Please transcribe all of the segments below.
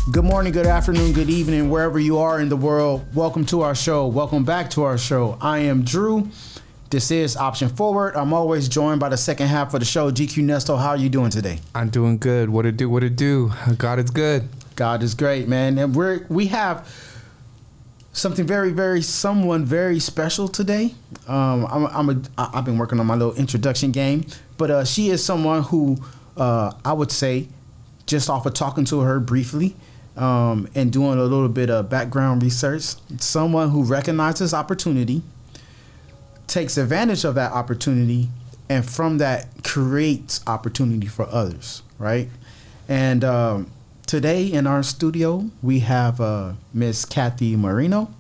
Good morning, good afternoon, good evening, wherever you are in the world. Welcome to our show. Welcome back to our show. I am Drew. This is Option Forward. I'm always joined by the second half of the show, GQ Nesto. How are you doing today? I'm doing good. What it do? God is good. God is great, man. And we have something someone very special today. I've been working on my little introduction game, but she is someone who I would say, just off of talking to her briefly, and doing a little bit of background research, someone who recognizes opportunity, takes advantage of that opportunity, and from that creates opportunity for others, right? And today in our studio, we have Miss Kathy Marino,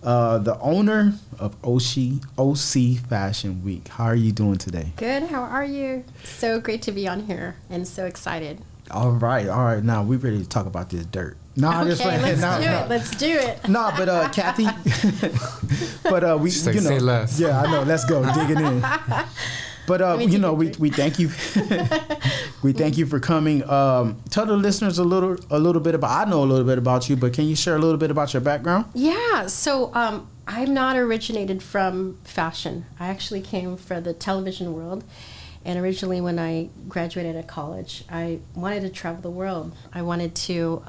the owner of OC Fashion Week. How are you doing today? Good. How are you? So great to be on here and so excited. All right. Now we ready to talk about this dirt. No, I'm just playing. Let's do it. No, but Kathy, but we, like, say less. Yeah, I know. Let's go digging in. But we thank you. We thank you for coming. Tell the listeners a little bit about. I know a little bit about you, but can you share a little bit about your background? Yeah. So I'm not originated from fashion. I actually came from the television world. And originally when I graduated at college, I wanted to travel the world. I wanted to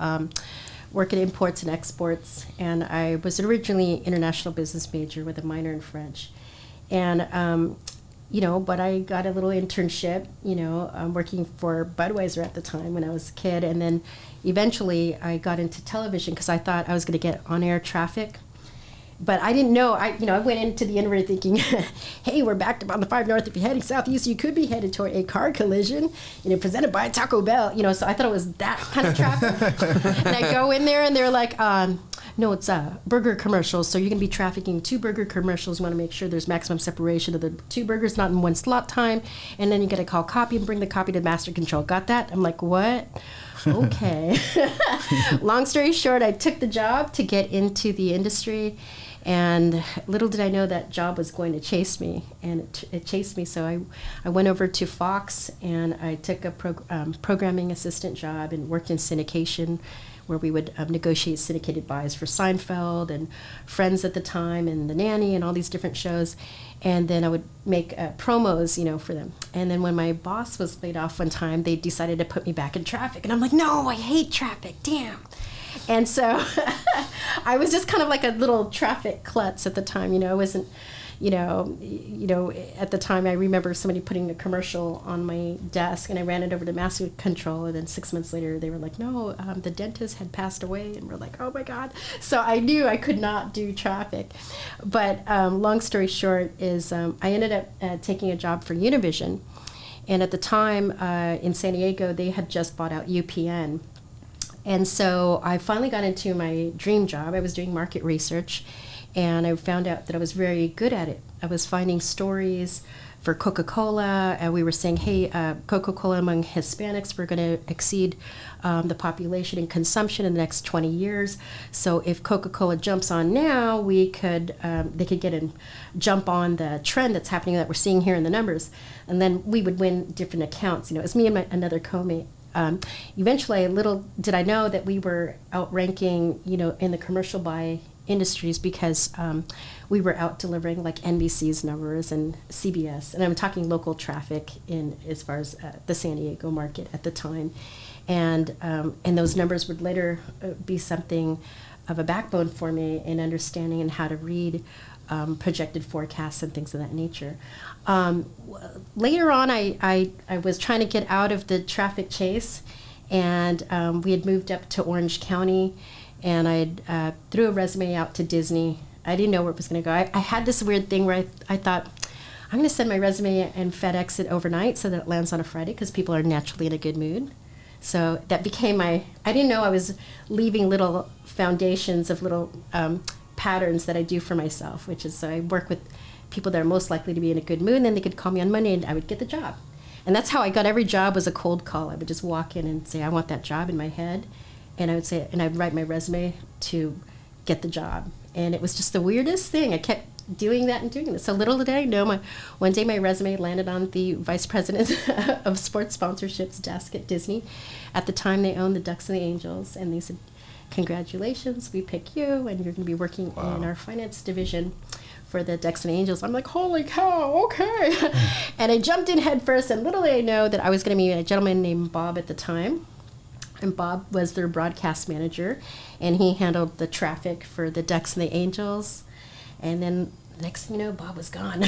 work in imports and exports. And I was originally an international business major with a minor in French. And, but I got a little internship, working for Budweiser at the time when I was a kid. And then eventually I got into television because I thought I was going to get on-air traffic. But I didn't know. I went into the interview thinking, hey, we're back on the 5 North. If you're heading southeast, you could be headed toward a car collision, presented by Taco Bell. So I thought it was that kind of traffic. And I go in there and they're like, no, it's burger commercials. So you're going to be trafficking 2 burger commercials. You want to make sure there's maximum separation of the 2 burgers, not in one slot time. And then you got to call copy and bring the copy to master control. Got that? I'm like, what? Okay. Long story short, I took the job to get into the industry. And little did I know that job was going to chase me, and it chased me. So I went over to Fox, and I took a programming assistant job and worked in syndication, where we would negotiate syndicated buys for Seinfeld and Friends at the time, and The Nanny, and all these different shows. And then I would make promos, for them. And then when my boss was laid off one time, they decided to put me back in traffic. And I'm like, no, I hate traffic, damn. And so I was just kind of like a little traffic klutz at the time, I wasn't, at the time I remember somebody putting a commercial on my desk and I ran it over to master control, and then 6 months later they were like, no, the dentist had passed away, and we're like, oh my God. So I knew I could not do traffic. But long story short is I ended up taking a job for Univision. And at the time in San Diego, they had just bought out UPN. And so I finally got into my dream job. I was doing market research, and I found out that I was very good at it. I was finding stories for Coca-Cola, and we were saying, hey, Coca-Cola among Hispanics, we're going to exceed the population in consumption in the next 20 years. So if Coca-Cola jumps on now, they could get and jump on the trend that's happening that we're seeing here in the numbers. And then we would win different accounts. It was me and another co-mate. Eventually, little did I know that we were outranking, in the commercial buy industries, because we were out delivering like NBC's numbers and CBS, and I'm talking local traffic in as far as the San Diego market at the time, and those numbers would later be something of a backbone for me in understanding and how to read projected forecasts and things of that nature. Later on, I was trying to get out of the traffic chase, and we had moved up to Orange County, and I threw a resume out to Disney. I didn't know where it was going to go. I had this weird thing where I thought, I'm going to send my resume and FedEx it overnight so that it lands on a Friday, because people are naturally in a good mood. So that became I didn't know I was leaving little foundations of little patterns that I do for myself, which is I work with people that are most likely to be in a good mood, and then they could call me on Monday and I would get the job. And that's how I got every job, was a cold call. I would just walk in and say, I want that job in my head. And I would say, and I'd write my resume to get the job. And it was just the weirdest thing. I kept doing that and doing this. So little did I know, one day my resume landed on the vice president of sports sponsorships desk at Disney. At the time, they owned the Ducks and the Angels, and they said, congratulations, we pick you, and you're going to be working in our finance division for the Ducks and Angels. I'm like, holy cow, okay. And I jumped in head first, and little did I know that I was going to meet a gentleman named Bob at the time. And Bob was their broadcast manager, and he handled the traffic for the Ducks and the Angels. And then next thing you know, Bob was gone.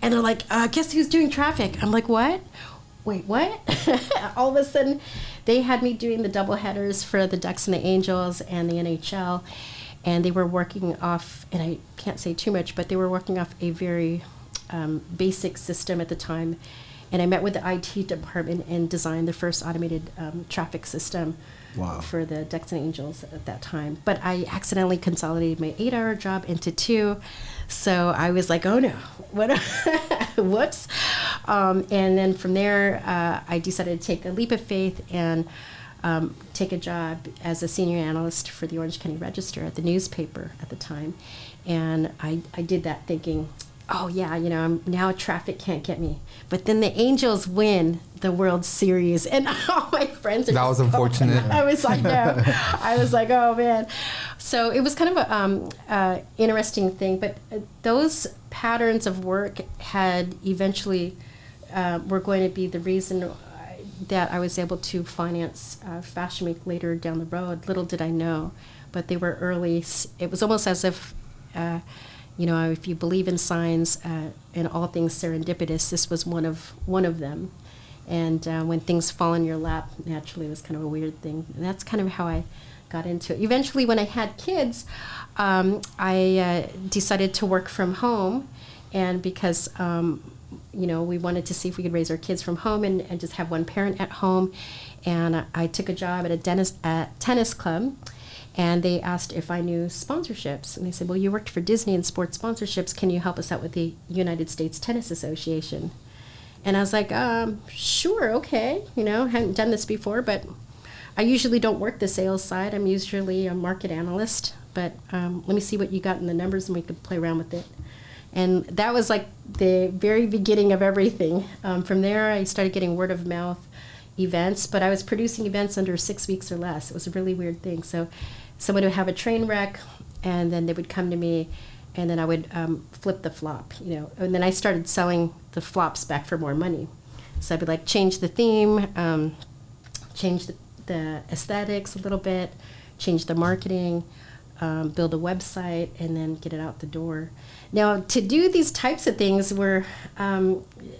And they're like, guess who's doing traffic? I'm like, what? Wait, what? All of a sudden, they had me doing the doubleheaders for the Ducks and the Angels and the NHL. And they were working off, and I can't say too much, but they were working off a very basic system at the time. And I met with the IT department and designed the first automated traffic system for the Ducks and Angels at that time. But I accidentally consolidated my 8-hour job into 2. So I was like, oh no, what? Whoops. And then from there, I decided to take a leap of faith and take a job as a senior analyst for the Orange County Register at the newspaper at the time. And I did that thinking, oh yeah, now traffic can't get me. But then the Angels win the World Series, and all my friends are That was unfortunate. I was like, no. I was like, oh man. So it was kind of a interesting thing, but those patterns of work had eventually were going to be the reason that I was able to finance Fashion Week later down the road. Little did I know, but they were early. It was almost as if if you believe in signs and all things serendipitous, this was one of them. And when things fall in your lap, naturally, it was kind of a weird thing. And that's kind of how I got into it. Eventually, when I had kids, I decided to work from home, and because we wanted to see if we could raise our kids from home and just have one parent at home, and I took a job at a tennis club. And they asked if I knew sponsorships. And they said, well, you worked for Disney in sports sponsorships. Can you help us out with the United States Tennis Association? And I was like, sure, okay. Hadn't done this before, but I usually don't work the sales side. I'm usually a market analyst. But let me see what you got in the numbers, and we could play around with it. And that was like the very beginning of everything. From there, I started getting word of mouth events, but I was producing events under 6 weeks or less. It was a really weird thing. So someone would have a train wreck, and then they would come to me, and then I would flip the flop, and then I started selling the flops back for more money. So I'd be like, change the theme, change the aesthetics a little bit, change the marketing, build a website, and then get it out the door. Now, to do these types of things were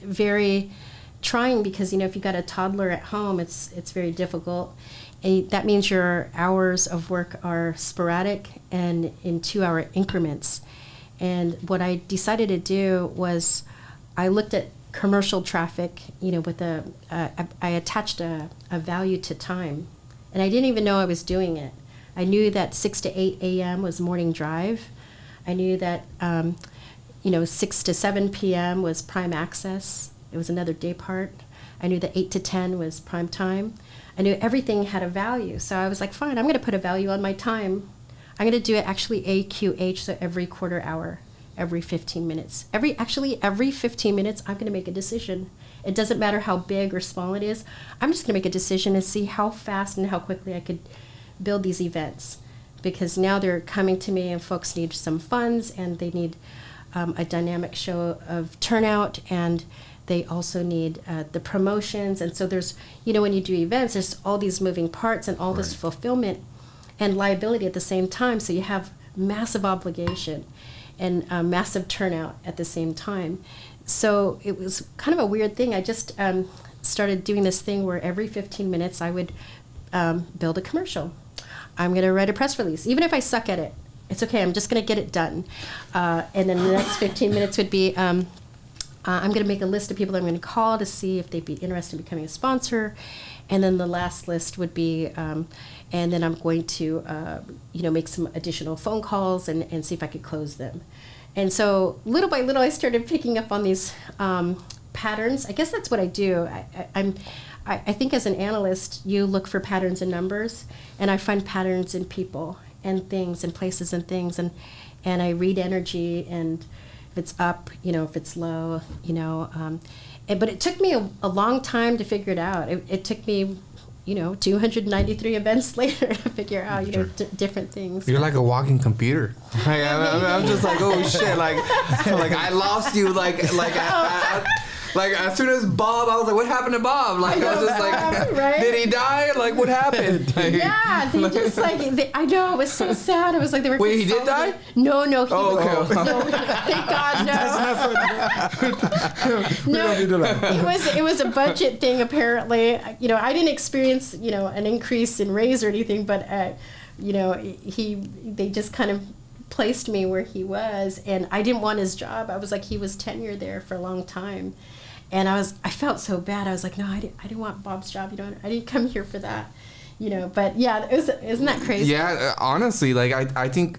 very trying, because if you got a toddler at home, it's very difficult. And that means your hours of work are sporadic and in 2-hour increments. And what I decided to do was I looked at commercial traffic, with I attached a value to time. And I didn't even know I was doing it. I knew that 6 to 8 a.m. was morning drive. I knew that 6 to 7 p.m. was prime access. It was another day part. I knew that 8 to 10 was prime time. I knew everything had a value. So I was like, fine, I'm going to put a value on my time. I'm going to do it actually AQH, so every quarter hour, every 15 minutes. Every 15 minutes, I'm going to make a decision. It doesn't matter how big or small it is. I'm just going to make a decision and see how fast and how quickly I could build these events. Because now they're coming to me, and folks need some funds, and they need a dynamic show of turnout, and they also need the promotions. And so there's, when you do events, there's all these moving parts and all this fulfillment and liability at the same time. So you have massive obligation and massive turnout at the same time. So it was kind of a weird thing. I just started doing this thing where every 15 minutes I would build a commercial. I'm going to write a press release. Even if I suck at it, it's okay. I'm just going to get it done. And then the next 15 minutes would be, I'm going to make a list of people that I'm going to call to see if they'd be interested in becoming a sponsor. And then the last list would be, and then I'm going to, make some additional phone calls and see if I could close them. And so little by little, I started picking up on these patterns. I guess that's what I do. I think as an analyst, you look for patterns in numbers, and I find patterns in people and things and places and things, and I read energy, and if it's up, if it's low, but it took me a long time to figure it out. It took me 293 events later to figure out, different things. You're like a walking computer. I'm just like, oh shit, like I lost you, like as soon as Bob, I was like, what happened to Bob? Like I was just like, right? Did he die? Like what happened? Like, yeah, they just I know, it was so sad. It was like they were. Wait, he did die? No. Oh, okay. No, thank God, no. It was a budget thing apparently. I didn't experience an increase in raise or anything, but they just kind of placed me where he was, and I didn't want his job. I was like, he was tenured there for a long time, and I felt so bad. I was like, no, I didn't want Bob's job. I didn't come here for that. But yeah, isn't that crazy? Yeah, honestly, like I think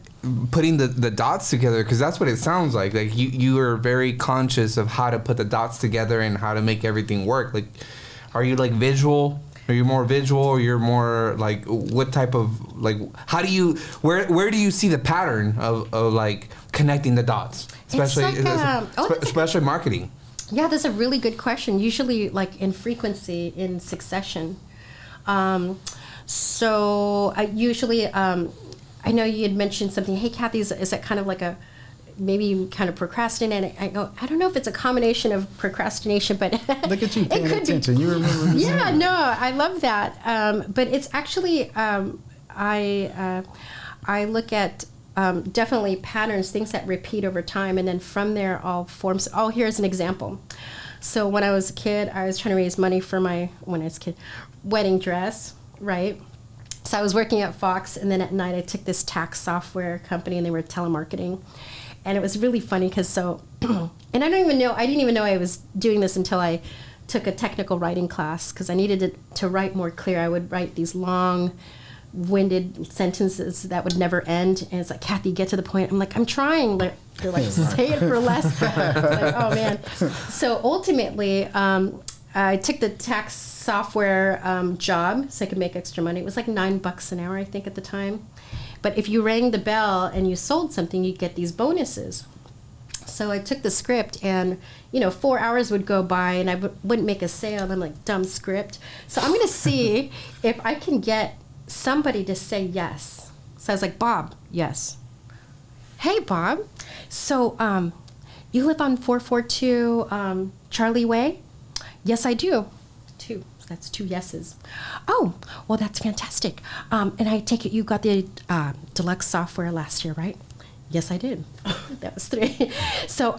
putting the dots together, because that's what it sounds like. Like you are very conscious of how to put the dots together and how to make everything work. Like, are you like visual? Are you more visual, or you're more like, what type of, like, how do you, where do you see the pattern of like connecting the dots, especially especially marketing? Yeah, that's a really good question. Usually like in frequency, in succession. So I usually, I know you had mentioned something, hey Kathy, is that kind of like maybe you kind of procrastinate? I go, I don't know if it's a combination of procrastination, but look at you paying attention. You remember this? Yeah, no, I love that. But it's actually, I look at definitely patterns, things that repeat over time, and then from there all forms. Oh, here's an example. So when I was a kid, I was trying to raise money for my wedding dress, right? So I was working at Fox, and then at night I took this tax software company, and they were telemarketing. And it was really funny because and I didn't even know I was doing this until I took a technical writing class, because I needed to write more clear. I would write these long-winded sentences that would never end. And it's like, Kathy, get to the point. I'm like, I'm trying. They're like, say it for less. Like, oh, man. So ultimately, I took the tax software job so I could make extra money. It was like $9 an hour, I think, at the time. But if you rang the bell and you sold something, you'd get these bonuses. So I took the script, and 4 hours would go by, and I wouldn't make a sale. And I'm like, dumb script. So I'm going to see if I can get somebody to say yes. So I was like, Bob, yes. Hey, Bob. So you live on 442 Charlie Way? Yes, I do. 2. That's 2 yeses. Oh, well, that's fantastic. And I take it you got the deluxe software last year, right? Yes, I did. That was 3. So,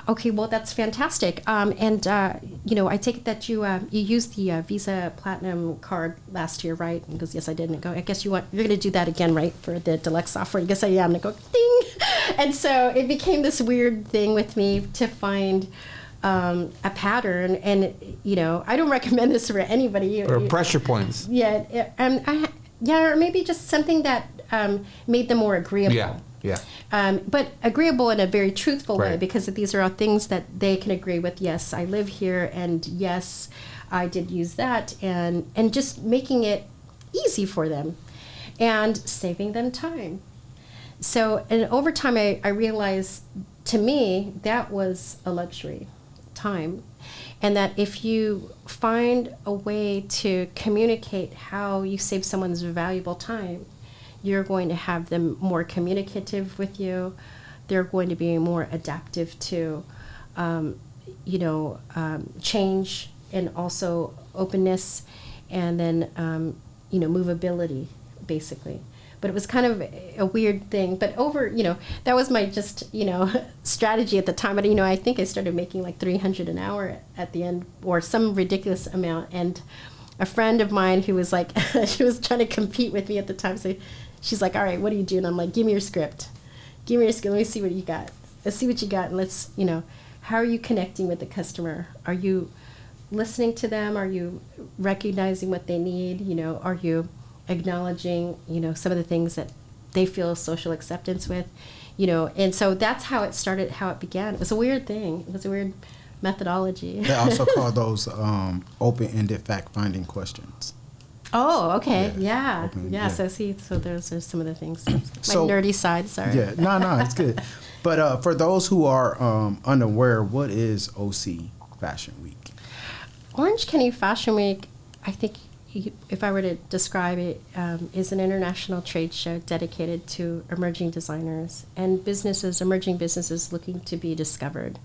okay, well, that's fantastic. And I take it that you used the Visa Platinum card last year, right? And he goes, yes, I did. And I go, I guess you're going to do that again, right, for the deluxe software? I guess I am. And I go, ding. And so it became this weird thing with me to find a pattern, and I don't recommend this for anybody. Or pressure points. Yeah, or maybe just something that made them more agreeable. Yeah. But agreeable in a very truthful way, Right. because these are all things that they can agree with. Yes, I live here, and yes, I did use that, and just making it easy for them, and saving them time. So, and over time, I realized, to me, that was a luxury. Time, and that if you find a way to communicate how you save someone's valuable time, you're going to have them more communicative with you. They're going to be more adaptive to change, and also openness, and then movability, basically. But it was kind of a weird thing. But that was my strategy at the time. But I think I started making like $300 an hour at the end, or some ridiculous amount. And a friend of mine who was like, she was trying to compete with me at the time. So she's like, all right, what do you do? And I'm like, give me your script. Give me your script. Let me see what you got. Let's see what you got. And let's, how are you connecting with the customer? Are you listening to them? Are you recognizing what they need? Are you acknowledging, some of the things that they feel social acceptance with, and so that's how it started, how it began. It was a weird thing. It was a weird methodology. They also call those open-ended fact-finding questions. Oh, okay. Yeah. Open, Yeah. yeah. So those are some of the things. My So- nerdy side, sorry. Yeah, no, it's good. But for those who are unaware, what is OC Fashion Week? Orange County Fashion Week, I think, if I were to describe it, is an international trade show dedicated to emerging designers and emerging businesses looking to be discovered.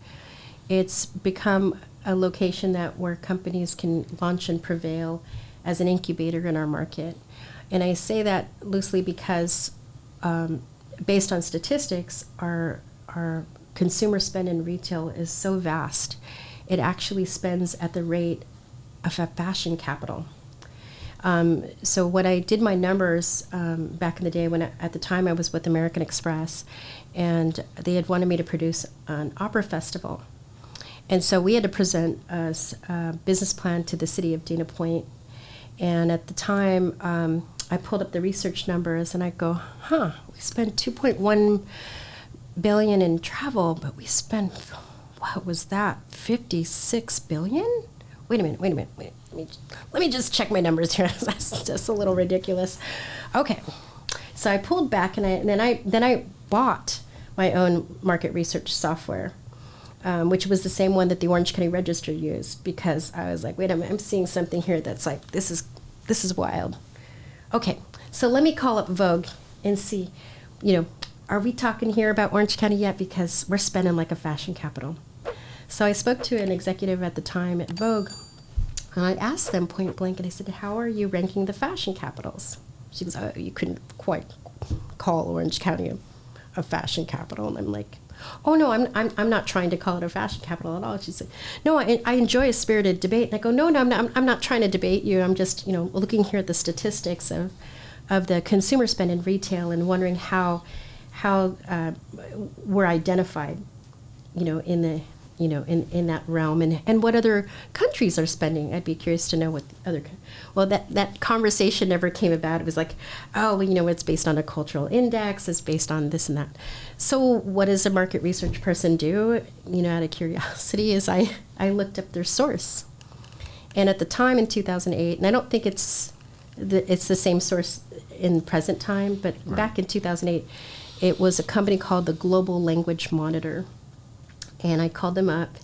It's become a location where companies can launch and prevail as an incubator in our market. And I say that loosely because, based on statistics, our consumer spend in retail is so vast. It actually spends at the rate of a fashion capital. So when I did my numbers back in the day, at the time I was with American Express, and they had wanted me to produce an opera festival. And so we had to present a business plan to the city of Dana Point. And at the time, I pulled up the research numbers, and I go, we spent $2.1 billion in travel, but we spent, what was that, $56 billion? Wait a minute. Let me just check my numbers here. That's just a little ridiculous. Okay, so I pulled back, and then I bought my own market research software, which was the same one that the Orange County Register used, because I was like, wait a minute, I'm seeing something here that's like, this is wild. Okay, so let me call up Vogue and see, are we talking here about Orange County yet? Because we're spending like a fashion capital. So I spoke to an executive at the time at Vogue, and I asked them point blank, and I said, how are you ranking the fashion capitals? She goes, oh, you couldn't quite call Orange County a fashion capital. And I'm like, oh, no, I'm not trying to call it a fashion capital at all. She said, no, I enjoy a spirited debate. And I go, no, I'm not trying to debate you. I'm just, looking here at the statistics of the consumer spend in retail and wondering how we're identified, in the, in that realm, and what other countries are spending. I'd be curious to know what other. Well, that conversation never came about. It was like, oh, well, it's based on a cultural index. It's based on this and that. So what does a market research person do? Out of curiosity, is I looked up their source, and at the time in 2008, and I don't think it's the same source in present time, but Right. Back in 2008, it was a company called the Global Language Monitor. And I called them up,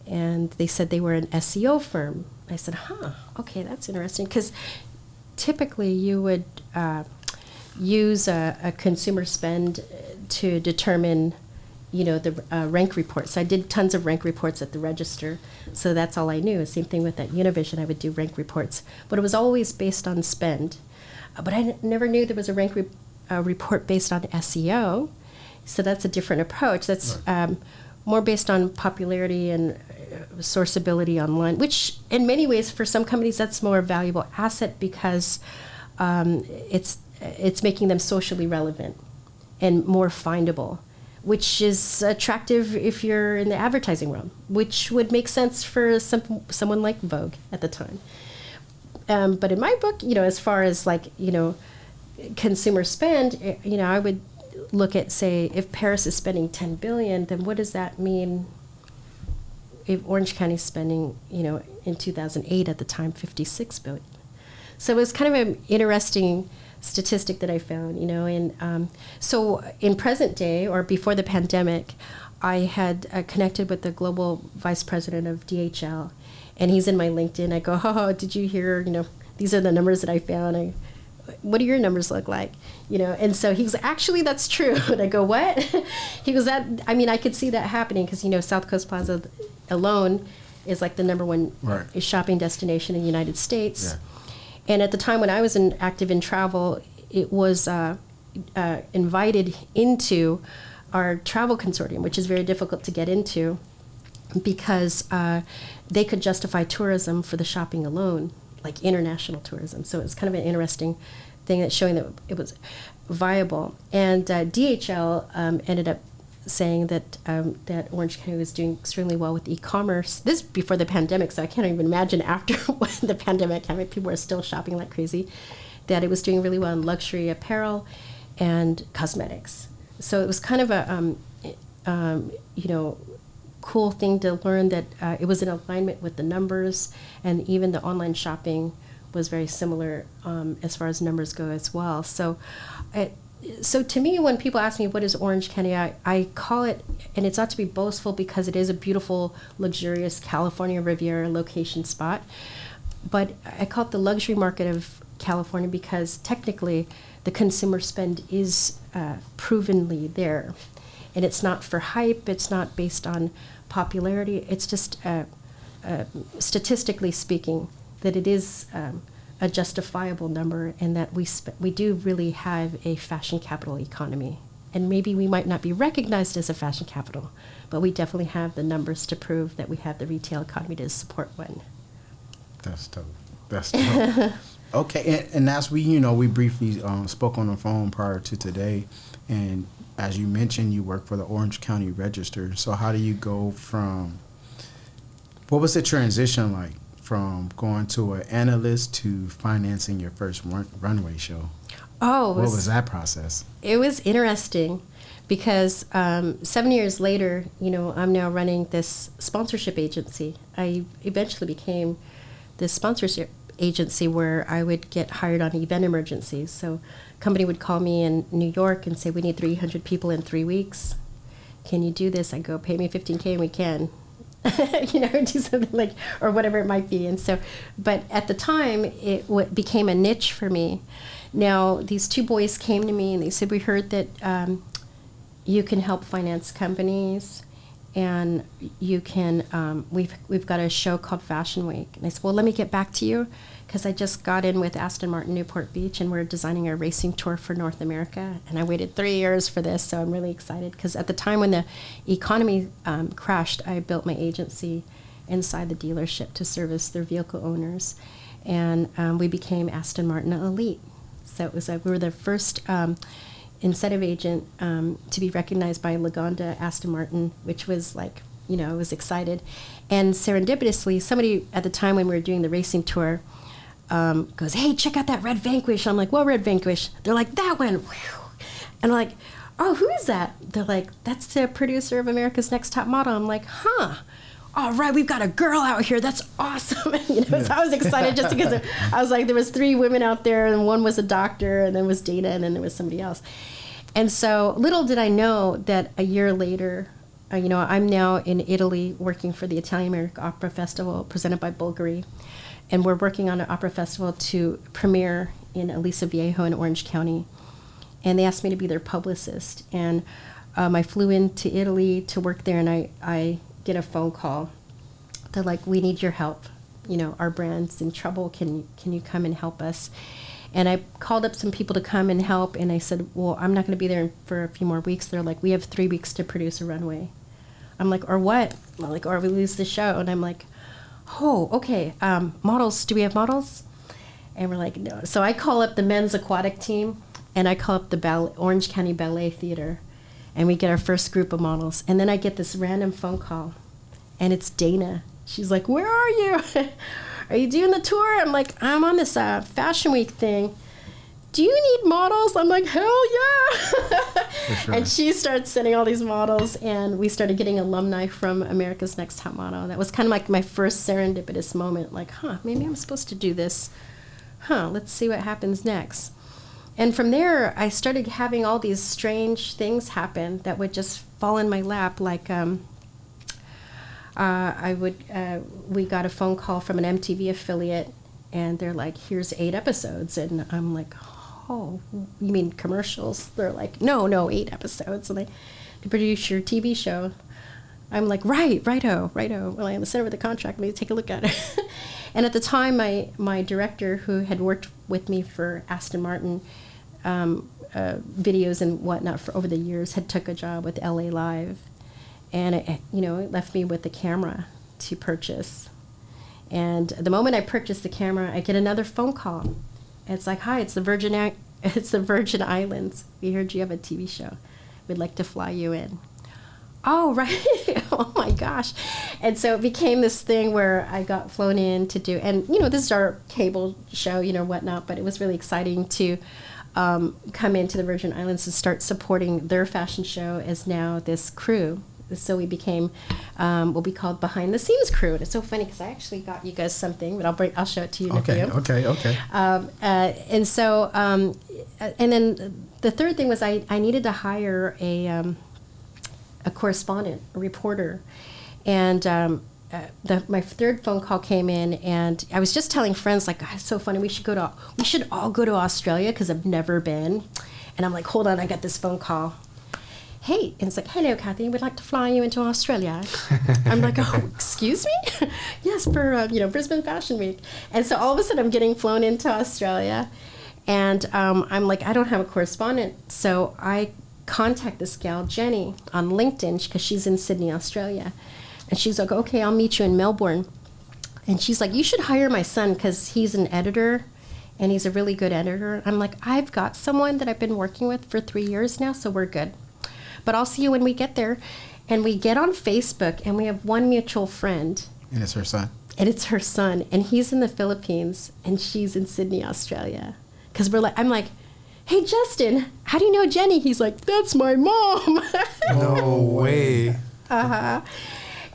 and they said they were an SEO firm. I said, okay, that's interesting, because typically you would use a consumer spend to determine, the rank reports. I did tons of rank reports at the Register, so that's all I knew. Same thing with that Univision, I would do rank reports. But it was always based on spend. But I never knew there was a rank report based on SEO, so that's a different approach. That's more based on popularity and sourceability online, which in many ways for some companies that's more valuable asset, because it's making them socially relevant and more findable, which is attractive if you're in the advertising realm, which would make sense for someone like Vogue at the time. But in my book, as far as consumer spend, I would look at, say, if Paris is spending $10 billion, then what does that mean if Orange County is spending, in 2008 at the time, $56 billion? So it was kind of an interesting statistic that I found, and so in present day, or before the pandemic, I had connected with the global vice president of DHL, and he's in my LinkedIn. I go, did you hear, these are the numbers that I found. What do your numbers look like? And so he was, actually, that's true. And I go, what? He goes, I could see that happening, because, South Coast Plaza alone is like the number one Right. shopping destination in the United States. Yeah. And at the time when I was active in travel, it was invited into our travel consortium, which is very difficult to get into, because they could justify tourism for the shopping alone, like international tourism. So it was kind of an interesting thing that's showing that it was viable. And DHL ended up saying that that Orange County was doing extremely well with e-commerce. This is before the pandemic, so I can't even imagine after when the pandemic, how many people are still shopping like crazy, that it was doing really well in luxury apparel and cosmetics. So it was kind of a, cool thing to learn that it was in alignment with the numbers, and even the online shopping was very similar as far as numbers go as well. So to me, when people ask me what is Orange County, I call it, and it's not to be boastful because it is a beautiful, luxurious California Riviera location spot, but I call it the luxury market of California because technically the consumer spend is provenly there. And it's not for hype, it's not based on popularity, it's just statistically speaking that it is a justifiable number, and that we do really have a fashion capital economy. And maybe we might not be recognized as a fashion capital, but we definitely have the numbers to prove that we have the retail economy to support one. That's dope. That's dope. Okay, and as we briefly spoke on the phone prior to today, and as you mentioned, you work for the Orange County Register. So how do you go from, what was the transition like from going to an analyst to financing your first runway show? What was that process? It was interesting because 7 years later, I'm now running this sponsorship agency. I eventually became this sponsorship agency where I would get hired on event emergencies. So a company would call me in New York and say, we need 300 people in 3 weeks. Can you do this? I go, pay me $15K and we can. Do something like, or whatever it might be. And so, but at the time, it became a niche for me. Now, these two boys came to me and they said, we heard that you can help finance companies, and you can, we've got a show called Fashion Week. And I said, well, let me get back to you, because I just got in with Aston Martin Newport Beach, and we're designing a racing tour for North America. And I waited 3 years for this, so I'm really excited, because at the time when the economy crashed, I built my agency inside the dealership to service their vehicle owners. And we became Aston Martin Elite. So it was we were the first incentive agent to be recognized by Lagonda Aston Martin, which was like, I was excited. And serendipitously, somebody at the time when we were doing the racing tour goes, hey, check out that red Vanquish. I'm like, what red Vanquish? They're like, that one. And I'm like, oh, who is that? They're like, that's the producer of America's Next Top Model. I'm like, huh. All right, we've got a girl out here. That's awesome. So I was excited just because I was like, there was 3 women out there, and one was a doctor, and then was Dana, and then there was somebody else. And so little did I know that a year later, I'm now in Italy working for the Italian American Opera Festival presented by Bulgari. And we're working on an opera festival to premiere in Aliso Viejo in Orange County. And they asked me to be their publicist. And I flew into Italy to work there, and I get a phone call. They're like, we need your help. Our brand's in trouble. Can you come and help us? And I called up some people to come and help, and I said, well, I'm not going to be there for a few more weeks. They're like, we have 3 weeks to produce a runway. I'm like, or what? I'm like, or we lose the show. And I'm like, oh, okay. Models, do we have models? And we're like, no. So I call up the men's aquatic team, and I call up the Orange County Ballet Theater, and we get our first group of models. And then I get this random phone call, and it's Dana. She's like, where are you? Are you doing the tour? I'm like, I'm on this Fashion Week thing. Do you need models? I'm like, hell yeah. Sure. And she started sending all these models, and we started getting alumni from America's Next Top Model. That was kind of like my first serendipitous moment, like, maybe I'm supposed to do this. Let's see what happens next. And from there, I started having all these strange things happen that would just fall in my lap, like we got a phone call from an MTV affiliate, and they're like, here's 8 episodes. And I'm like, oh, you mean commercials? They're like, no, 8 episodes. And they produce your TV show. I'm like, righto. Well, I'm sent over the contract. Let me take a look at it. And at the time, my director, who had worked with me for Aston Martin videos and whatnot for over the years, had took a job with LA Live. And it left me with the camera to purchase. And the moment I purchased the camera, I get another phone call. And it's like, hi, it's the Virgin Islands. We heard you have a TV show. We'd like to fly you in. Oh, right. Oh my gosh. And so it became this thing where I got flown in to do, and this is our cable show, whatnot, but it was really exciting to come into the Virgin Islands and start supporting their fashion show as now this crew, So we became what we called Behind the Seams Crew. And it's so funny because I actually got you guys something, but I'll show it to you in a few. Okay. And so, and then the third thing was I needed to hire a correspondent, a reporter, and my third phone call came in, and I was just telling friends, like, it's so funny, we should all go to Australia because I've never been. And I'm like, hold on, I got this phone call. Hey, and it's like, hello, Kathy, we'd like to fly you into Australia. I'm like, oh, excuse me? Yes, for Brisbane Fashion Week. And so all of a sudden I'm getting flown into Australia, and I'm like, I don't have a correspondent, so I contact this gal, Jenny, on LinkedIn, because she's in Sydney, Australia. And she's like, okay, I'll meet you in Melbourne. And she's like, you should hire my son because he's an editor and he's a really good editor. I'm like, I've got someone that I've been working with for 3 years now, so we're good. But I'll see you when we get there. And we get on Facebook, and we have one mutual friend. And it's her son. And it's her son. And he's in the Philippines, and she's in Sydney, Australia. Because I'm like, hey, Justin, how do you know Jenny? He's like, that's my mom. No way. Uh-huh.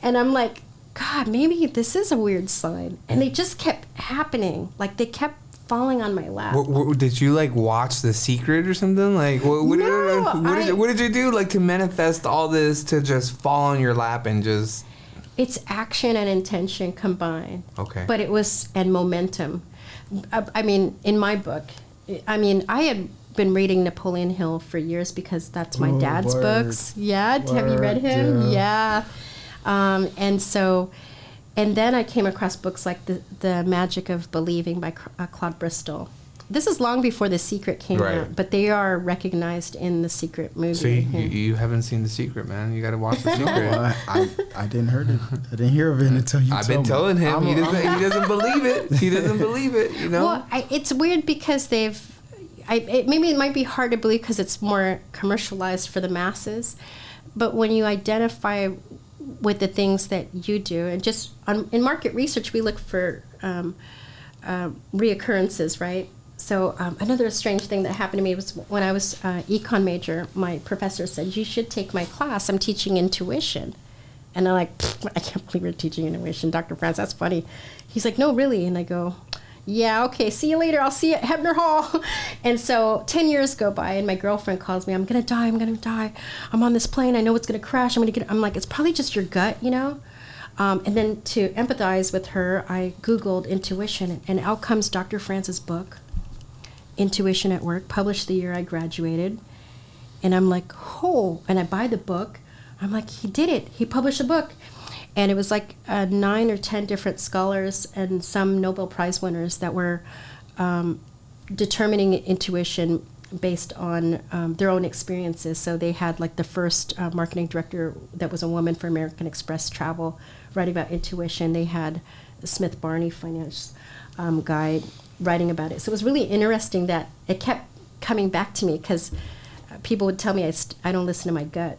And I'm like, God, maybe this is a weird sign. And they just kept happening. Like, they kept falling on my lap. Did you, like, watch The Secret or something? Like, what did you do, like, to manifest all this to just fall on your lap and just... It's action and intention combined. Okay. But it was, and momentum. I mean, in my book, I had been reading Napoleon Hill for years because that's my dad's books. Yeah, have you read him? Yeah. And then I came across books like The Magic of Believing by Claude Bristol. This is long before The Secret came out, but they are recognized in The Secret movie. See, you haven't seen The Secret, man. You got to watch The Secret. I didn't hear it. I didn't hear of it until you. I've been telling him. He doesn't believe it. He doesn't believe it. You know. Well, it's weird because maybe it might be hard to believe because it's more commercialized for the masses, but when you identify with the things that you do, and just in market research, we look for reoccurrences, right? So another strange thing that happened to me was when I was econ major, my professor said, you should take my class. I'm teaching intuition. And I'm like, I can't believe you're teaching intuition, Dr. Franz, that's funny. He's like, no, really? And I go, yeah, okay, see you later. I'll see you at Hebner Hall. And so 10 years go by, and my girlfriend calls me. I'm going to die. I'm on this plane. I know it's going to crash. I'm like, it's probably just your gut, you know? And then to empathize with her, I Googled intuition, and out comes Dr. Franz's book, Intuition at Work, published the year I graduated. And I'm like, oh, and I buy the book. I'm like, he did it. He published a book. And it was like 9 or 10 different scholars and some Nobel Prize winners that were determining intuition based on their own experiences. So they had like the first marketing director that was a woman for American Express Travel writing about intuition. They had Smith Barney, finance guy, writing about it. So it was really interesting that it kept coming back to me because people would tell me I don't listen to my gut.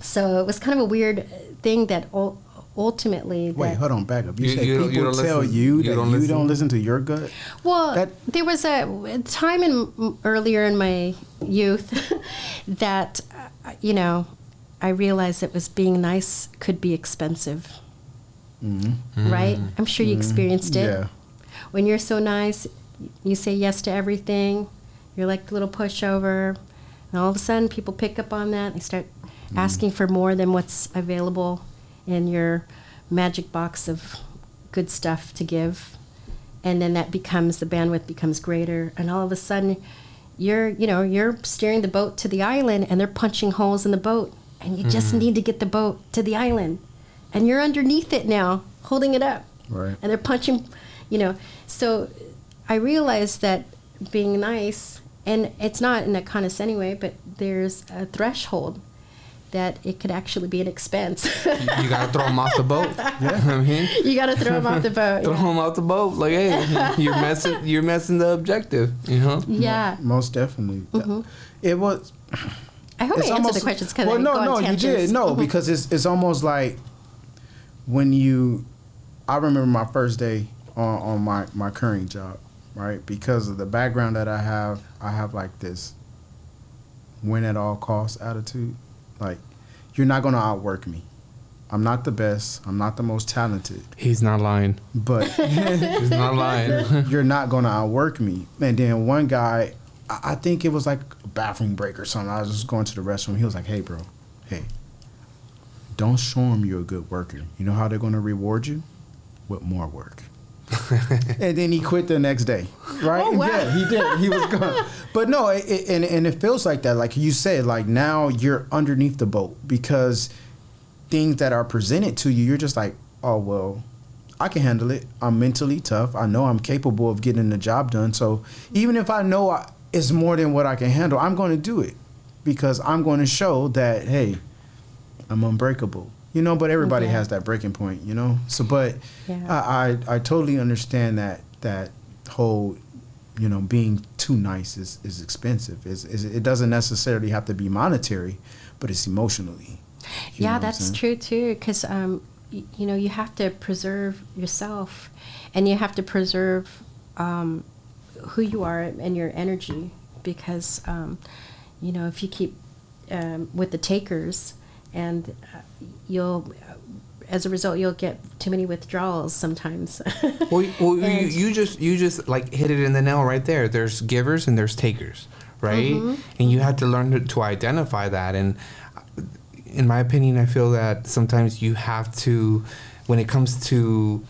So it was kind of a weird thing that ultimately... Wait, hold on, back up. You said people tell you that you don't listen to your gut? Well, there was a time earlier in my youth that, I realized that being nice could be expensive. Mm-hmm. Right? I'm sure you experienced it. Yeah. When you're so nice, you say yes to everything. You're like the little pushover. And all of a sudden, people pick up on that. They start asking for more than what's available in your magic box of good stuff to give. And then the bandwidth becomes greater. And all of a sudden, you're steering the boat to the island, and they're punching holes in the boat. And you just need to get the boat to the island. And you're underneath it now, holding it up. Right. And they're punching, So I realized that being nice, and it's not in a condescending way, but there's a threshold that it could actually be an expense. You gotta throw them off the boat. Yeah, I mean, you gotta throw them off the boat. Throw them off the boat. Like, hey, you're messing the objective. Yeah. Most definitely. Mm-hmm. It was. I hope I answered the questions because you did. No, because it's almost like when I remember my first day on my current job, right? Because of the background that I have like this win at all costs attitude. Like, you're not going to outwork me. I'm not the best. I'm not the most talented. He's not lying. But He's not lying. you're not going to outwork me. And then one guy, I think it was like a bathroom break or something. I was just going to the restroom. He was like, hey, bro, hey, don't show them you're a good worker. You know how they're going to reward you? With more work. And then he quit the next day, right? Oh, wow. Yeah, he did. He was gone. But no, and it feels like that. Like you said, like now you're underneath the boat because things that are presented to you, you're just like, oh, well, I can handle it. I'm mentally tough. I know I'm capable of getting the job done. So even if I know it's more than what I can handle, I'm going to do it because I'm going to show that, hey, I'm unbreakable. You know, but everybody has that breaking point, you know? So, but I totally understand that whole, you know, being too nice is expensive. It doesn't necessarily have to be monetary, but it's emotionally. Yeah, that's true too. Because, you know, you have to preserve yourself and you have to preserve who you are and your energy. Because, you know, if you keep with the takers, and as a result, you'll get too many withdrawals sometimes. Well, you just like hit it in the nail right there. There's givers and there's takers, right? Mm-hmm. And you have to learn to identify that. And in my opinion, I feel that sometimes you have to, when it comes to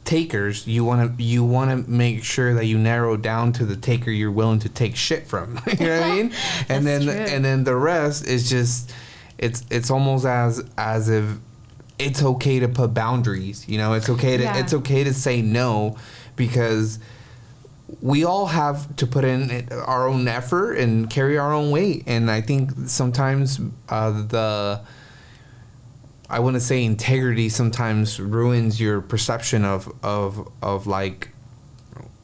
takers, you want to make sure that you narrow down to the taker you're willing to take shit from. You know what I mean? And then the rest is just. It's almost as if it's okay to put boundaries. You know, it's okay to say no, because we all have to put in our own effort and carry our own weight. And I think sometimes I wouldn't say integrity sometimes ruins your perception of like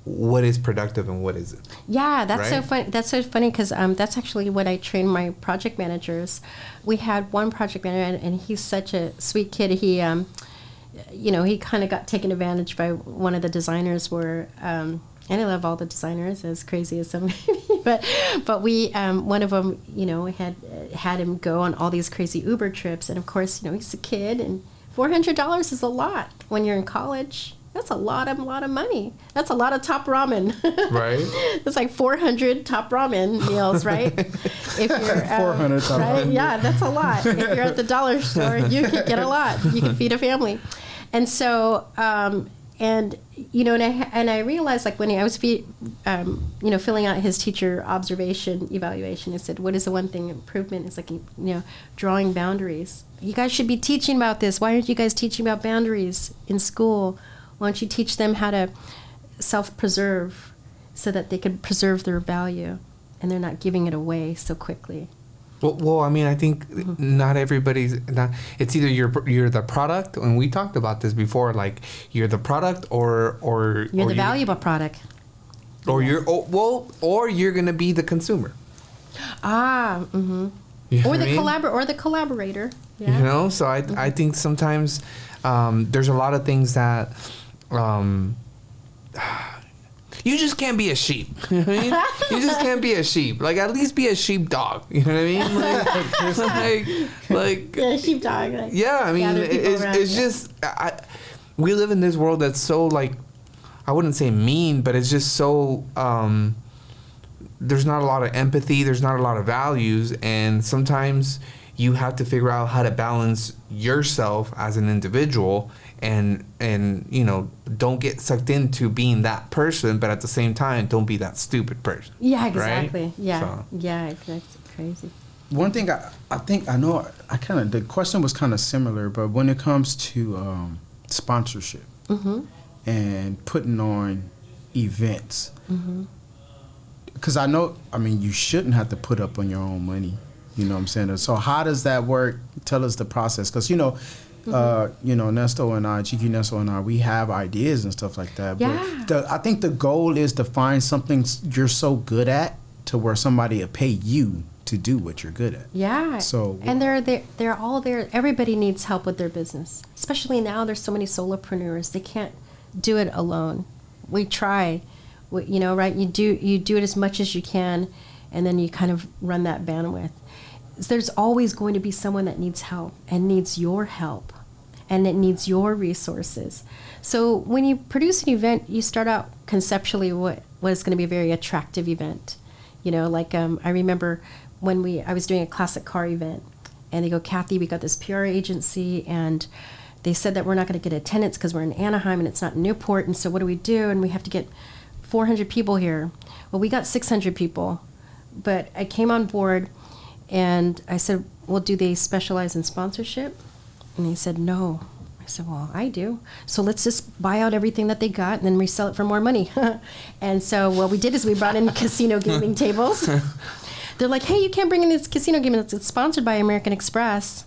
what is productive and what isn't. Yeah, that's right? so funny. That's so funny because that's actually what I train my project managers. We had one project manager, and he's such a sweet kid. He, you know, he kind of got taken advantage by one of the designers. And I love all the designers, as crazy as some, but we, one of them, you know, had him go on all these crazy Uber trips, and of course, you know, he's a kid, and $400 is a lot when you're in college. That's a lot of money. That's a lot of top ramen. Right. It's like 400 top ramen meals, right? If you're 400 top right? ramen. Yeah, that's a lot. If you're at the dollar store, you can get a lot. You can feed a family. And so, and you know, and I realized, like, when I was you know, filling out his teacher observation evaluation, I said, what is the one thing improvement? It's like, you know, drawing boundaries. You guys should be teaching about this. Why aren't you guys teaching about boundaries in school? Why don't you teach them how to self-preserve so that they can preserve their value and they're not giving it away so quickly? Well, I mean, I think not everybody's not. It's either you're the product, and we talked about this before. Like you're the product, or you're the valuable product, or or you're gonna be the consumer. Mm-hmm. You know or what the collaborator. Yeah. You know, so I think sometimes there's a lot of things that. You just can't be a sheep. You know what I mean? You just can't be a sheep. Like, at least be a sheepdog. You know what I mean? Like yeah, sheepdog. Like, yeah, I mean, it's just we live in this world that's so, like, I wouldn't say mean, but it's just so there's not a lot of empathy. There's not a lot of values, and sometimes you have to figure out how to balance yourself as an individual. And you know, don't get sucked into being that person, but at the same time, don't be that stupid person. Yeah, exactly. Right? Yeah, so. yeah, that's crazy. One thing I think I know, the question was kind of similar, but when it comes to sponsorship and putting on events, because I mean, you shouldn't have to put up on your own money. You know what I'm saying? So how does that work? Tell us the process, because you know, Nesto and I, GQ Nesto and I, we have ideas and stuff like that. Yeah. But I think the goal is to find something you're so good at to where somebody will pay you to do what you're good at. Yeah. So and they're all there. Everybody needs help with their business, especially now. There's so many solopreneurs. They can't do it alone. We try, you know, right? You do it as much as you can, and then you kind of run that bandwidth. there's always going to be someone that needs help and needs your help and it needs your resources. So when you produce an event, you start out conceptually what is going to be a very attractive event. You know, like I remember when I was doing a classic car event, and they go, Kathy, we got this PR agency, and they said that we're not going to get attendance because we're in Anaheim and it's not in Newport, and so what do we do? And we have to get 400 people here. Well, we got 600 people, but I came on board, and I said, well, do they specialize in sponsorship? And he said, no. I said, well, I do. So let's just buy out everything that they got and then resell it for more money. And so what we did is we brought in casino gaming tables. They're like, hey, you can't bring in this casino game. It's sponsored by American Express.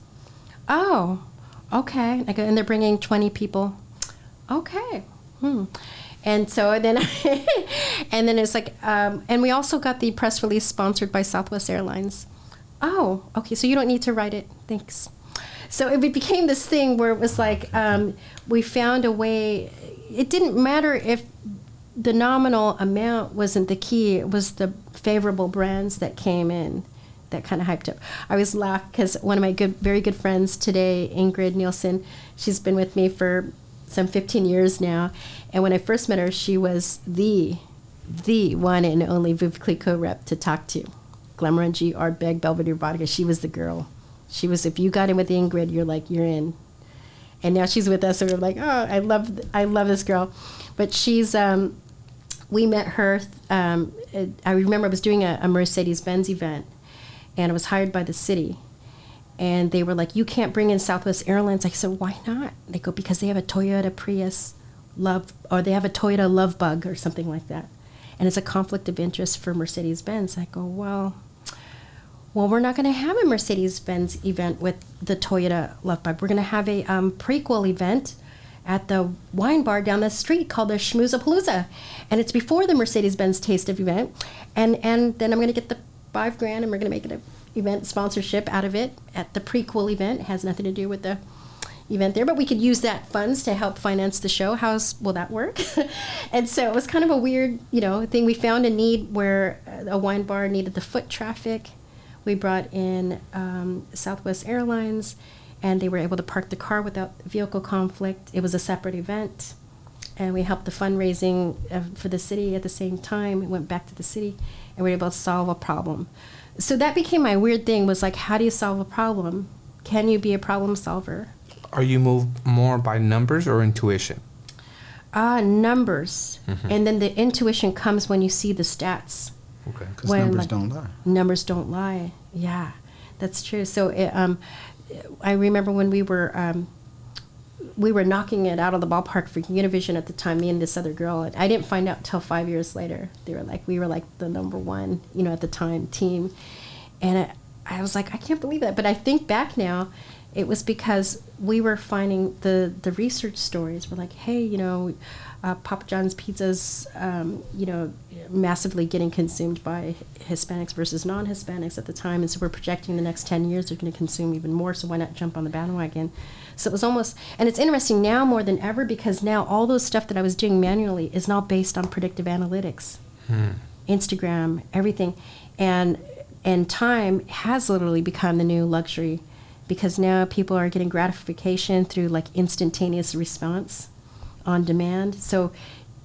Oh, okay. And they're bringing 20 people. Okay. And so then, and then it's like, and we also got the press release sponsored by Southwest Airlines. Oh, okay. So you don't need to write it. Thanks. So it became this thing where it was like, we found a way. It didn't matter if the nominal amount wasn't the key. It was the favorable brands that came in that kind of hyped up. I always laugh because one of my very good friends today, Ingrid Nielsen, she's been with me for some 15 years now. And when I first met her, she was the one and only Veuve Clicquot rep to talk to. Glenmorangie, Ardbeg, Belvedere Vodka. She was the girl. She was, if you got in with Ingrid, you're like, you're in. And now she's with us, and we're like, oh, I love this girl. But she's, we met her, I remember I was doing a Mercedes-Benz event, and I was hired by the city. And they were like, you can't bring in Southwest Airlines. I said, why not? They go, because they have a Toyota Prius or they have a Toyota Love Bug or something like that. And it's a conflict of interest for Mercedes-Benz. I go, well, we're not going to have a Mercedes-Benz event with the Toyota Love Bug. We're going to have a prequel event at the wine bar down the street called the Schmoozapalooza. And it's before the Mercedes-Benz Taste of event. And then I'm going to get the $5,000 and we're going to make it an event sponsorship out of it at the prequel event. It has nothing to do with the event there, but we could use that funds to help finance the show. How will that work? And so it was kind of a weird, thing. We found a need where a wine bar needed the foot traffic. We brought in Southwest Airlines, and they were able to park the car without vehicle conflict. It was a separate event, and we helped the fundraising for the city at the same time. We went back to the city, and we were able to solve a problem. So that became my weird thing, was like, how do you solve a problem? Can you be a problem solver? Are you moved more by numbers or intuition? Numbers. Mm-hmm. And then the intuition comes when you see the stats. Okay. Because numbers don't lie. Numbers don't lie. Yeah, that's true. So I remember when we were knocking it out of the ballpark for Univision at the time, me and this other girl. And I didn't find out until 5 years later. We were like the number one, at the time, team. And I was like, I can't believe that. But I think back now, it was because we were finding the research stories. We're like, hey, Papa John's Pizza's, massively getting consumed by Hispanics versus non-Hispanics at the time. And so we're projecting the next 10 years they're going to consume even more. So why not jump on the bandwagon? So it was almost, and it's interesting now more than ever, because now all those stuff that I was doing manually is now based on predictive analytics, Instagram, everything. And time has literally become the new luxury, because now people are getting gratification through like instantaneous response on demand. So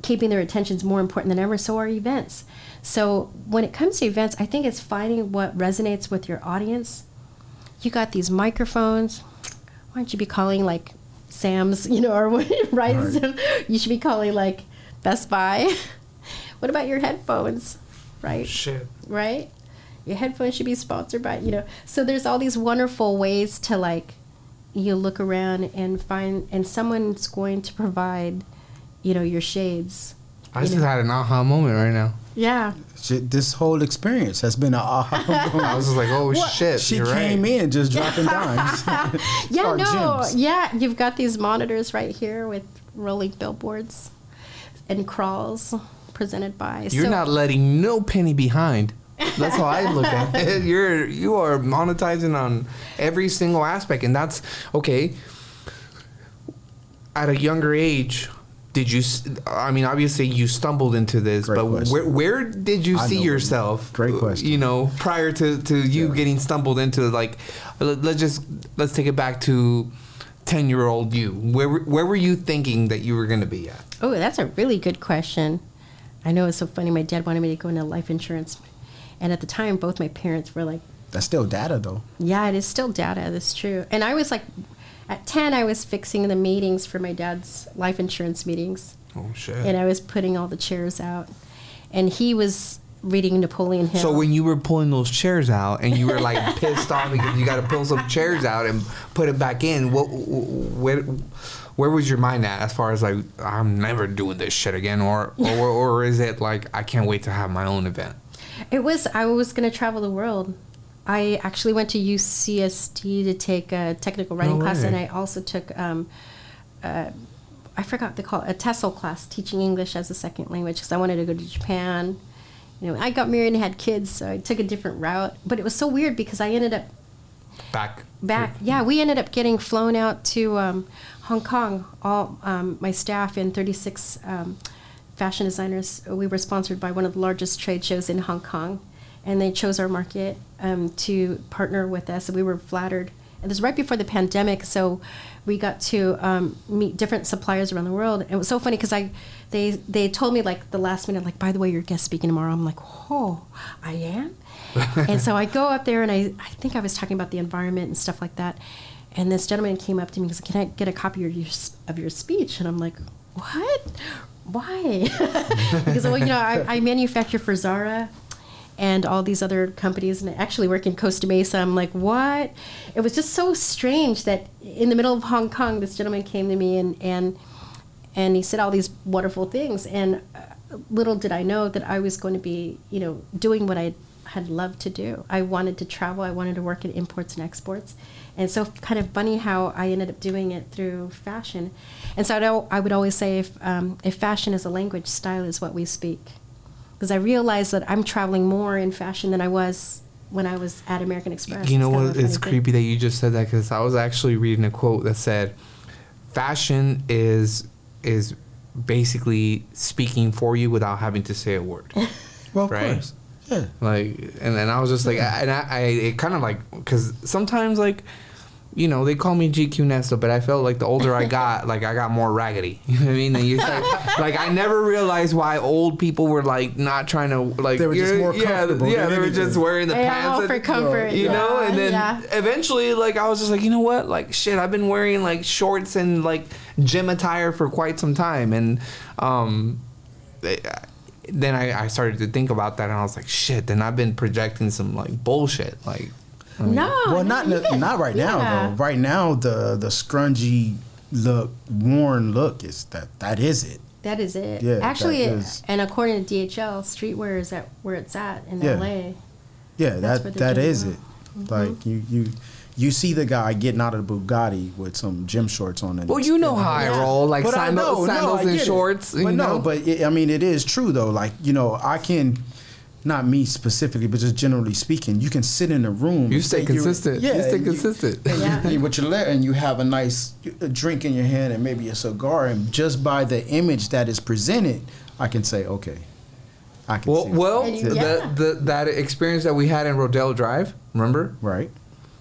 keeping their attention is more important than ever. So are events. So when it comes to events, I think it's finding what resonates with your audience. You got these microphones. Why don't you be calling like Sam's, or what, right? So you should be calling like Best Buy. What about your headphones, right? Shit. Right? Your headphones should be sponsored by, So there's all these wonderful ways to like, you look around and find, and someone's going to provide, your shades. I just had an aha moment right now. Yeah. This whole experience has been an aha moment. I was just like, oh, shit. She came in just dropping dimes. Yeah, gems. Yeah, you've got these monitors right here with rolling billboards and crawls presented by. You're not letting no penny behind. That's how I look at it. You are monetizing on every single aspect, and that's okay. At a younger age, did you? I mean, obviously you stumbled into this, Great but question. where did you I see know. yourself? Great question. You know, prior to you getting stumbled into, like, let's take it back to 10-year-old you. Where were you thinking that you were going to be at? Oh, that's a really good question. I know it's so funny. My dad wanted me to go into life insurance, and at the time, both my parents were like, That's still data, though. "Yeah, it is still data. That's true." And I was like, at 10, I was fixing the meetings for my dad's life insurance meetings. Oh shit! And I was putting all the chairs out, and he was reading Napoleon Hill. So when you were pulling those chairs out and you were like pissed off because you got to pull some chairs out and put it back in, where was your mind at as far as like, I'm never doing this shit again, or is it like, I can't wait to have my own event? I was going to travel the world. I actually went to UCSD to take a technical writing class, and I also took I forgot what they call it, a TESOL class, teaching English as a second language, because I wanted to go to Japan. You know, I got married and had kids, so I took a different route. But it was so weird because I ended up back. Yeah, we ended up getting flown out to Hong Kong. All my staff and 36 fashion designers. We were sponsored by one of the largest trade shows in Hong Kong, and they chose our market to partner with us, and we were flattered. And this was right before the pandemic, so we got to meet different suppliers around the world. And it was so funny because they told me like the last minute, like, by the way, you're guest speaking tomorrow. I'm like, oh, I am? And so I go up there, and I think I was talking about the environment and stuff like that. And this gentleman came up to me and said, can I get a copy of your speech? And I'm like, what? Why? Because, well, you know, I manufacture for Zara and all these other companies, and I actually work in Costa Mesa. I'm like, what? It was just so strange that in the middle of Hong Kong, this gentleman came to me and he said all these wonderful things. And little did I know that I was going to be, you know, doing what I had loved to do. I wanted to travel. I wanted to work in imports and exports. And so kind of funny how I ended up doing it through fashion. And so I would always say if fashion is a language, style is what we speak. Because I realized that I'm traveling more in fashion than I was when I was at American Express. You know what? It's It's creepy that you just said that, because I was actually reading a quote that said, "Fashion is basically speaking for you without having to say a word." Well, of Right? course. Yeah. Like, and then I was just like, and I it kind of like, because sometimes like, you know, they call me GQ Nesto, but I felt like the older I got, like I got more raggedy. You know what I mean? And you like I never realized why old people were like not trying to like. They were just more comfortable Yeah, than they were anything. just wearing the pants. all for comfort. You know, and then Yeah. eventually, like I was just like, you know what? Like shit, I've been wearing like shorts and like gym attire for quite some time, and then I started to think about that, and I was like, shit. Then I've been projecting some like bullshit, like. I mean, No. Well, not right now though. Right now, the scrungy look, worn look is that is it. That is it. Yeah, Actually, that is. and according to DHL, streetwear is at where it's at in Yeah. LA. Yeah, That's where the that gym is are. it. Like you see the guy getting out of the Bugatti with some gym shorts on. And well, you know how I Yeah. roll, like But I know, sandals I and get it. shorts. But you know? no, but I mean, it is true though. Like, you know, I can, not me specifically, but just generally speaking, you can sit in a room. You stay and you're- consistent. You stay and consistent. Yeah. and with your and you have a nice drink in your hand and maybe a cigar, and just by the image that is presented, I can say, okay, I can see. Well, And you- yeah. that experience that we had in Rodeo Drive, remember? Right.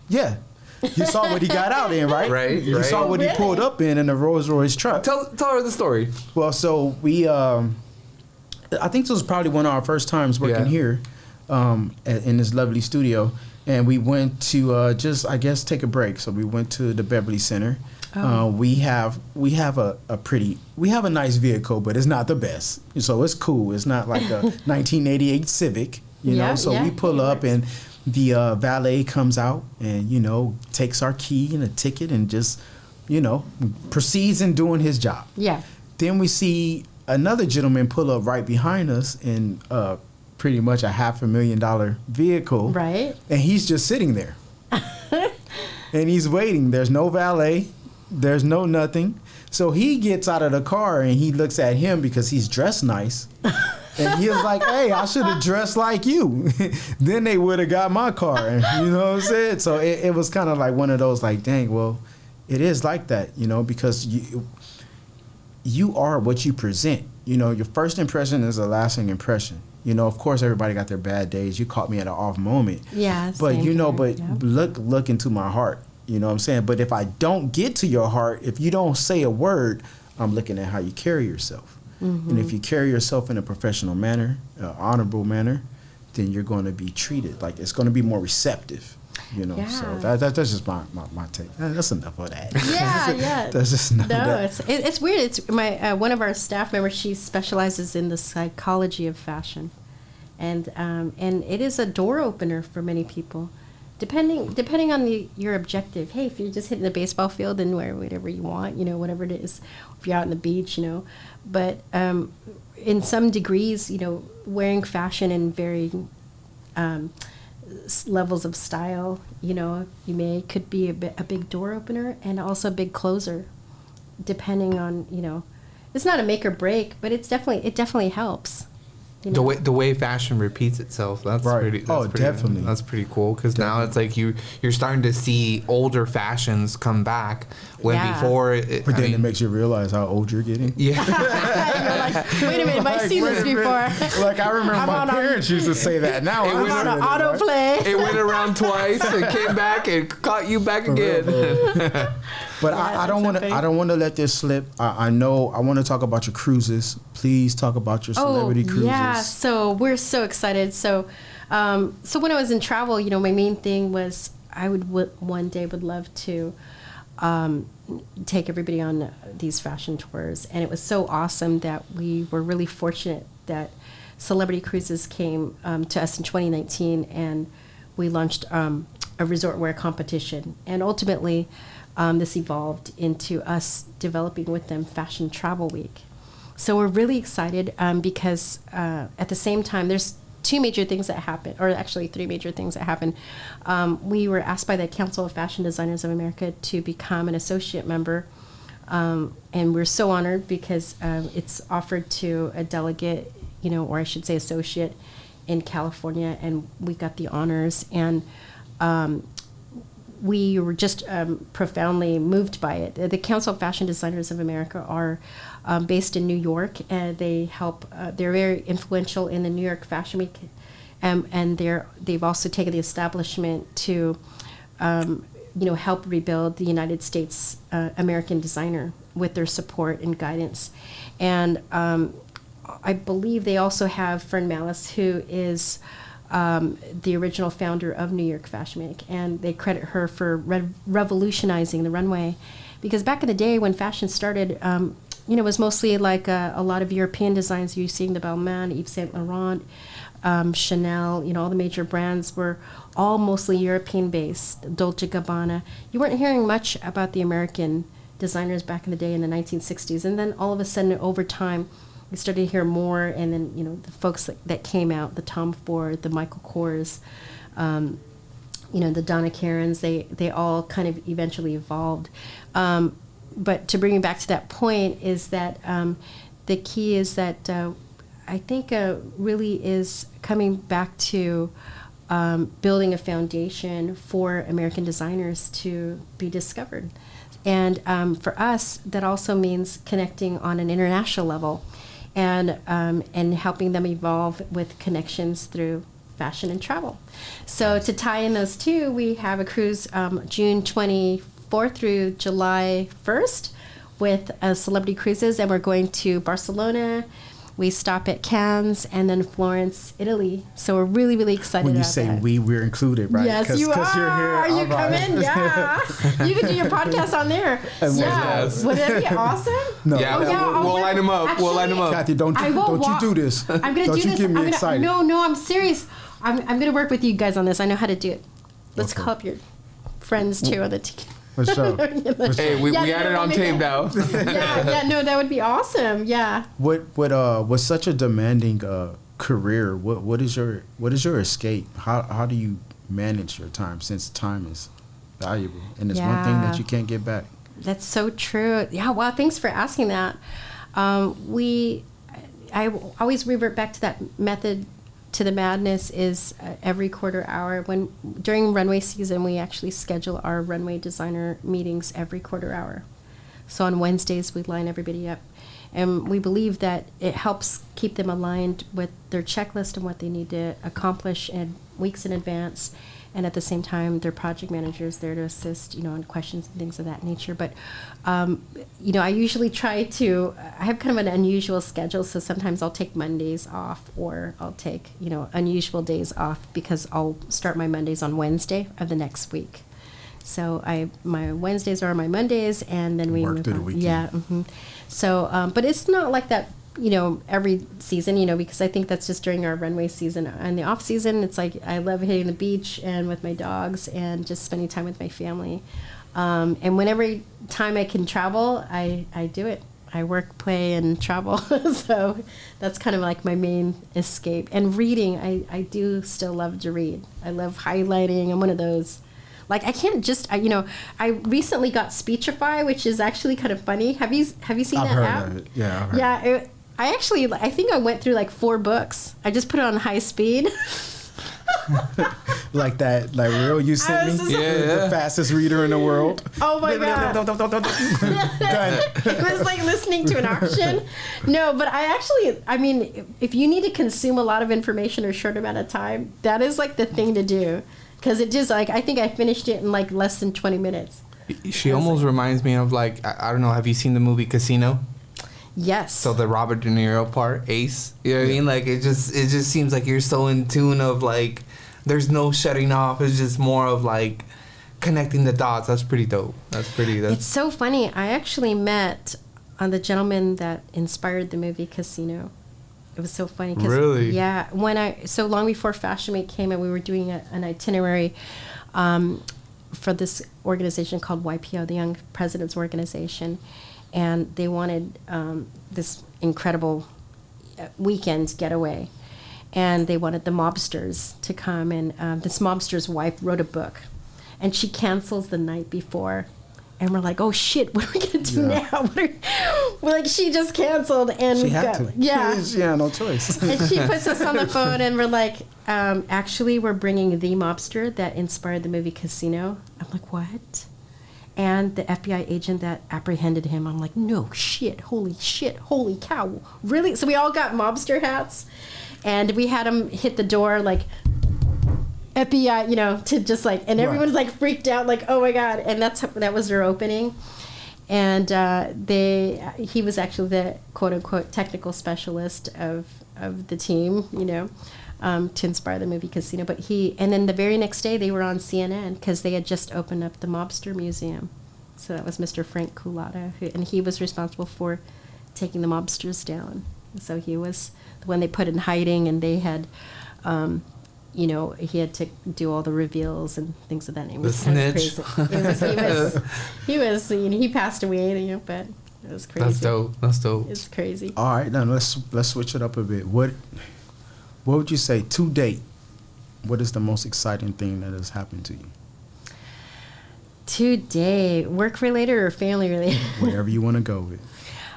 Yeah. You saw what he got out in, right? Right, You right. saw what he Really? pulled up in a Rolls Royce truck. Tell her the story. Well, so we, I think this was probably one of our first times working Yeah. here in this lovely studio. And we went to just, I guess, take a break. So we went to the Beverly Center. We have a nice vehicle, but it's not the best. So it's cool. It's not like a 1988 Civic, you know. Yeah, So yeah, we pull it up works. and the valet comes out and, you know, takes our key and a ticket and just, you know, proceeds in doing his job. Yeah. Then we see another gentleman pull up right behind us in pretty much a $500,000 vehicle. Right. And he's just sitting there. And he's waiting. There's no valet. There's no nothing. So he gets out of the car and he looks at him because he's dressed nice. And he was like, hey, I should have dressed like you. Then they would have got my car. And, you know what I'm saying? So it was kind of like one of those like, dang, well, it is like that, you know, because you are what you present. You know, your first impression is a lasting impression. You know, of course, everybody got their bad days. You caught me at an off moment. Yeah. But same you know, here. but Yeah. look into my heart. You know what I'm saying? But if I don't get to your heart, if you don't say a word, I'm looking at how you carry yourself. Mm-hmm. And if you carry yourself in a professional manner, honorable manner, then you're going to be treated like it's going to be more receptive. You know, so Yeah. that's just my take. That's enough of that. Yeah, yeah. That's just enough of No, that. it's weird. It's my one of our staff members. She specializes in the psychology of fashion, and it is a door opener for many people, depending on your objective. Hey, if you're just hitting the baseball field, then wear whatever you want, you know, whatever it is. If you're out on the beach, you know, but in some degrees, you know, wearing fashion in varying levels of style, you know, could be a big door opener and also a big closer, depending on, you know, it's not a make or break, but it definitely helps. You know? The way fashion repeats itself, that's Right. pretty. That's Oh, pretty, definitely. That's pretty cool because now it's like you're starting to see older fashions come back when Yeah. before. But then it makes you realize how old you're getting. yeah. You're like, wait a minute, I've seen Wait this a minute. before. Like I remember I'm my on a- parents used to say that. Now It I'm was I'm on saying an it, right? autoplay. It went around twice and came back and caught you back For real, again. But Yeah, I don't that's want to. okay. I don't want to let this slip. I know. I want to talk about your cruises. Please talk about your celebrity cruises. Yeah, so we're so excited. So when I was in travel, you know, my main thing was I would one day would love to take everybody on these fashion tours, and it was so awesome that we were really fortunate that Celebrity Cruises came to us in 2019, and we launched a resort wear competition, and ultimately this evolved into us developing with them Fashion Travel Week. So we're really excited because at the same time, there's two major things that happen, or actually three major things that happen. We were asked by the Council of Fashion Designers of America to become an associate member, and we're so honored because it's offered to a delegate, you know, or I should say associate in California, and we got the honors. And we were just profoundly moved by it. The Council of Fashion Designers of America are based in New York, and they help. They're very influential in the New York Fashion Week, and they've also taken the establishment to, help rebuild the United States American designer with their support and guidance. And I believe they also have Fern Malice, who is the original founder of New York Fashion Week, and they credit her for revolutionizing the runway, because back in the day when fashion started, it was mostly like a lot of European designs. You're seeing the Balmain, Yves Saint Laurent, Chanel, all the major brands were all mostly European based, Dolce & Gabbana. You weren't hearing much about the American designers back in the day in the 1960s, and then all of a sudden over time we started to hear more, and then the folks that came out, the Tom Ford, the Michael Kors, the Donna Karens, they all kind of eventually evolved. But to bring it back to that point is that the key is that I think really is coming back to building a foundation for American designers to be discovered. And for us, that also means connecting on an international level, and helping them evolve with connections through fashion and travel. So to tie in those two, we have a cruise June 24th through July 1st with Celebrity Cruises, and we're going to Barcelona. We stop at Cannes and then Florence, Italy. So we're really, really excited When you about say that. we're included, right? Yes, you are. You're here. Are you All right. coming? Yeah. You can do your podcast on there. Yeah. Yes. Would that be awesome? No. Yeah, Oh, yeah, I'll we'll work- line them up. We'll line them up. Kathy, don't I will you do this. I'm gonna don't do you this. get me I'm gonna, excited. No, I'm serious. I'm gonna work with you guys on this. I know how to do it. Let's Okay. call up your friends too on the team. For sure. Hey, we had it on tape now. No, that would be awesome. Yeah. With such a demanding career, what is your escape? How do you manage your time, since time is valuable and it's one thing Yeah. that you can't get back? That's so true. Yeah, well, thanks for asking that. I always revert back to that method to the madness is every quarter hour. During runway season, we actually schedule our runway designer meetings every quarter hour. So on Wednesdays, we line everybody up. And we believe that it helps keep them aligned with their checklist and what they need to accomplish in weeks in advance. And at the same time, their project manager is there to assist, on questions and things of that nature. But, I usually I have kind of an unusual schedule. So sometimes I'll take Mondays off, or I'll take, unusual days off, because I'll start my Mondays on Wednesday of the next week. So my Wednesdays are my Mondays, and then we work move through the on. weekend. Yeah. Mm-hmm. So, but it's not like that, every season, because I think that's just during our runway season. And the off season, it's like I love hitting the beach and with my dogs and just spending time with my family. And whenever time I can travel, I do it. I work, play, and travel. So that's kind of like my main escape. And reading, I do still love to read. I love highlighting. I'm one of those. Like, I can't just, I recently got Speechify, which is actually kind of funny. Have you seen I've that heard app? of it. Yeah, I've heard Yeah, I think I went through like 4 books. I just put it on high speed. Like that, like Real you sent me? was just- The fastest reader in the world. Oh my God. Done. It was like listening to an auction. No, but if you need to consume a lot of information in a short amount of time, that is like the thing to do. Because it just, like, I think I finished it in like less than 20 minutes. She almost reminds me of, like, I don't know, have you seen the movie Casino? Yes. So the Robert De Niro part, Ace, you know what I mean? Like, it just seems like you're so in tune of, like, there's no shutting off. It's just more of, like, connecting the dots. That's pretty dope. It's so funny. I actually met the gentleman that inspired the movie Casino. It was so funny. Really? Yeah. So long before Fashion Week came, and we were doing an itinerary for this organization called YPO, the Young Presidents Organization. And they wanted this incredible weekend getaway. And they wanted the mobsters to come. And this mobster's wife wrote a book. And she cancels the night before. And we're like, oh shit, what are we gonna do now? We're like, she just canceled, and She had to. Yeah, She had no choice. and she puts us on the phone, and we're like, actually, we're bringing the mobster that inspired the movie Casino. I'm like, what? And the FBI agent that apprehended him. I'm like, no shit, holy cow, really? So we all got mobster hats, and we had him hit the door like, FBI, to just like, and everyone's like freaked out, like, oh my God. And that was their opening. And he was actually the quote unquote technical specialist of the team, to inspire the movie Casino. And then the very next day they were on CNN because they had just opened up the Mobster Museum. So that was Mr. Frank Culata, and he was responsible for taking the mobsters down. So he was the one they put in hiding, and they had, he had to do all the reveals and things of that name. The snitch. He passed away, but it was crazy. That's dope. It's crazy. All right, now let's switch it up a bit. What would you say to date? What is the most exciting thing that has happened to you? Today, work related or family related? Whatever you want to go with.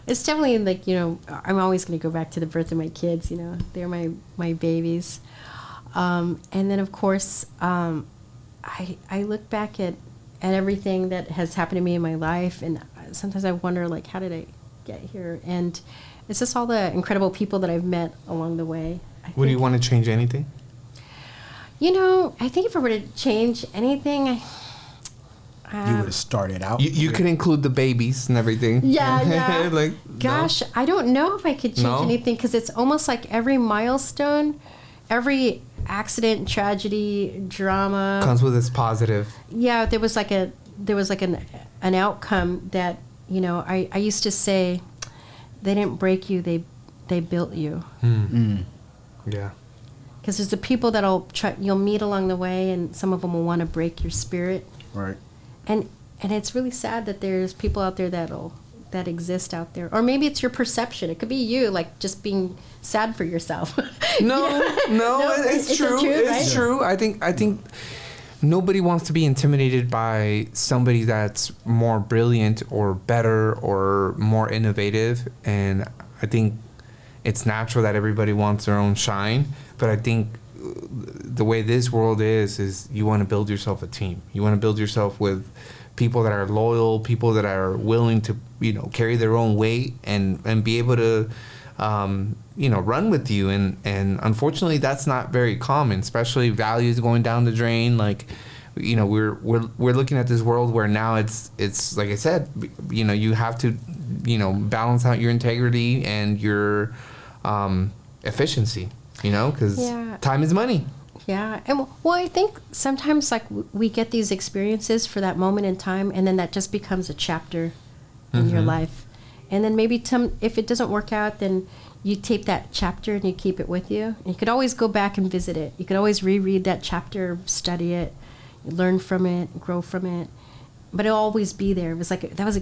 It's definitely like, I'm always going to go back to the birth of my kids. They're my babies. And then, of course, I look back at everything that has happened to me in my life, and sometimes I wonder, like, how did I get here? And it's just all the incredible people that I've met along the way. Would you want to change anything? I think if I were to change anything, You would have started out. You could include the babies and everything. Yeah. Like, gosh, no? I don't know if I could change anything, because it's almost like every milestone, every accident, tragedy, drama Comes with its positive. Yeah, there was like an outcome that, I used to say, they didn't break you, they built you. Yeah. Because there's the people you'll meet along the way, and some of them will want to break your spirit. Right. And it's really sad that there's people out there that exist out there. Or maybe it's your perception. It could be you, like, just being sad for yourself. No, it's true. It's true. I think nobody wants to be intimidated by somebody that's more brilliant or better or more innovative. And I think it's natural that everybody wants their own shine. But I think the way this world is you want to build yourself a team. You want to build yourself with people that are loyal, people that are willing to, you know, carry their own weight and be able to, you know, run with you. And unfortunately, that's not very common, especially values going down the drain. Like, you know, we're looking at this world where now it's like I said, you know, you have to, you know, balance out your integrity and your efficiency, you know, because time is money. Yeah. And well, I think sometimes like we get these experiences for that moment in time, and then that just becomes a chapter in your life. And then maybe if it doesn't work out, then you tape that chapter and you keep it with you. And you could always go back and visit it. You could always reread that chapter, study it, learn from it, grow from it. But it'll always be there. It was like, that was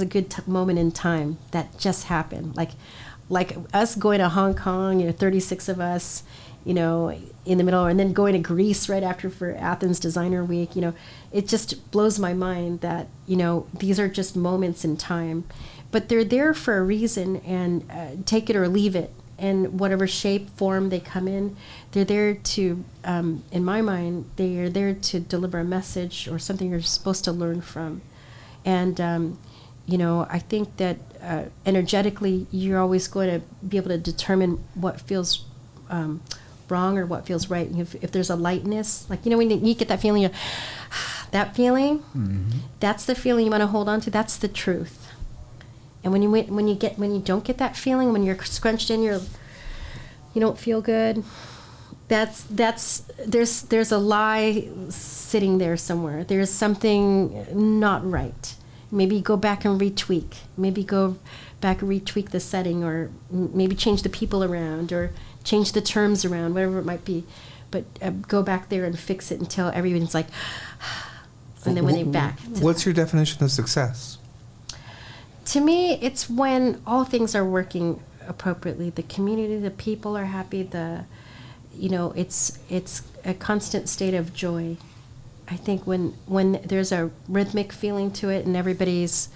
a good moment in time that just happened. Like us going to Hong Kong, you know, 36 of us, you know, in the middle, and then going to Greece right after for Athens Designer Week. You know, it just blows my mind that, you know, these are just moments in time, but they're there for a reason, and take it or leave it. And whatever shape, form they come in, they're there to, in my mind, they are there to deliver a message or something you're supposed to learn from. And, you know, I think that energetically, you're always going to be able to determine what feels wrong or what feels right. If there's a lightness, like, you know, when you get that feeling, that feeling, that's the feeling you want to hold on to. That's the truth. And when you don't get that feeling, when you're scrunched in, you don't feel good. There's a lie sitting there somewhere. There's something not right. Maybe go back and retweak. Maybe go back and retweak the setting, or maybe change the people around, or change the terms around, whatever it might be. But go back there and fix it until everyone's like, and then when they're back. What's your definition of success? To me, it's when all things are working appropriately. The community, the people are happy. It's a constant state of joy. I think when there's a rhythmic feeling to it, and everybody's,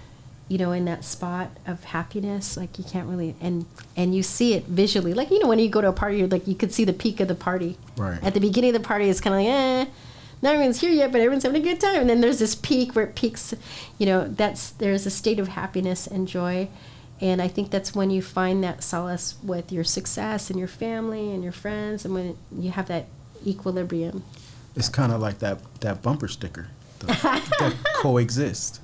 you know, in that spot of happiness, like you can't really, and you see it visually. Like, you know, when you go to a party, like you could see the peak of the party. Right. At the beginning of the party, it's kind of like, not everyone's here yet, but everyone's having a good time. And then there's this peak where it peaks, you know, there's a state of happiness and joy. And I think that's when you find that solace with your success and your family and your friends, and when you have that equilibrium. It's kind of like that bumper sticker that coexist,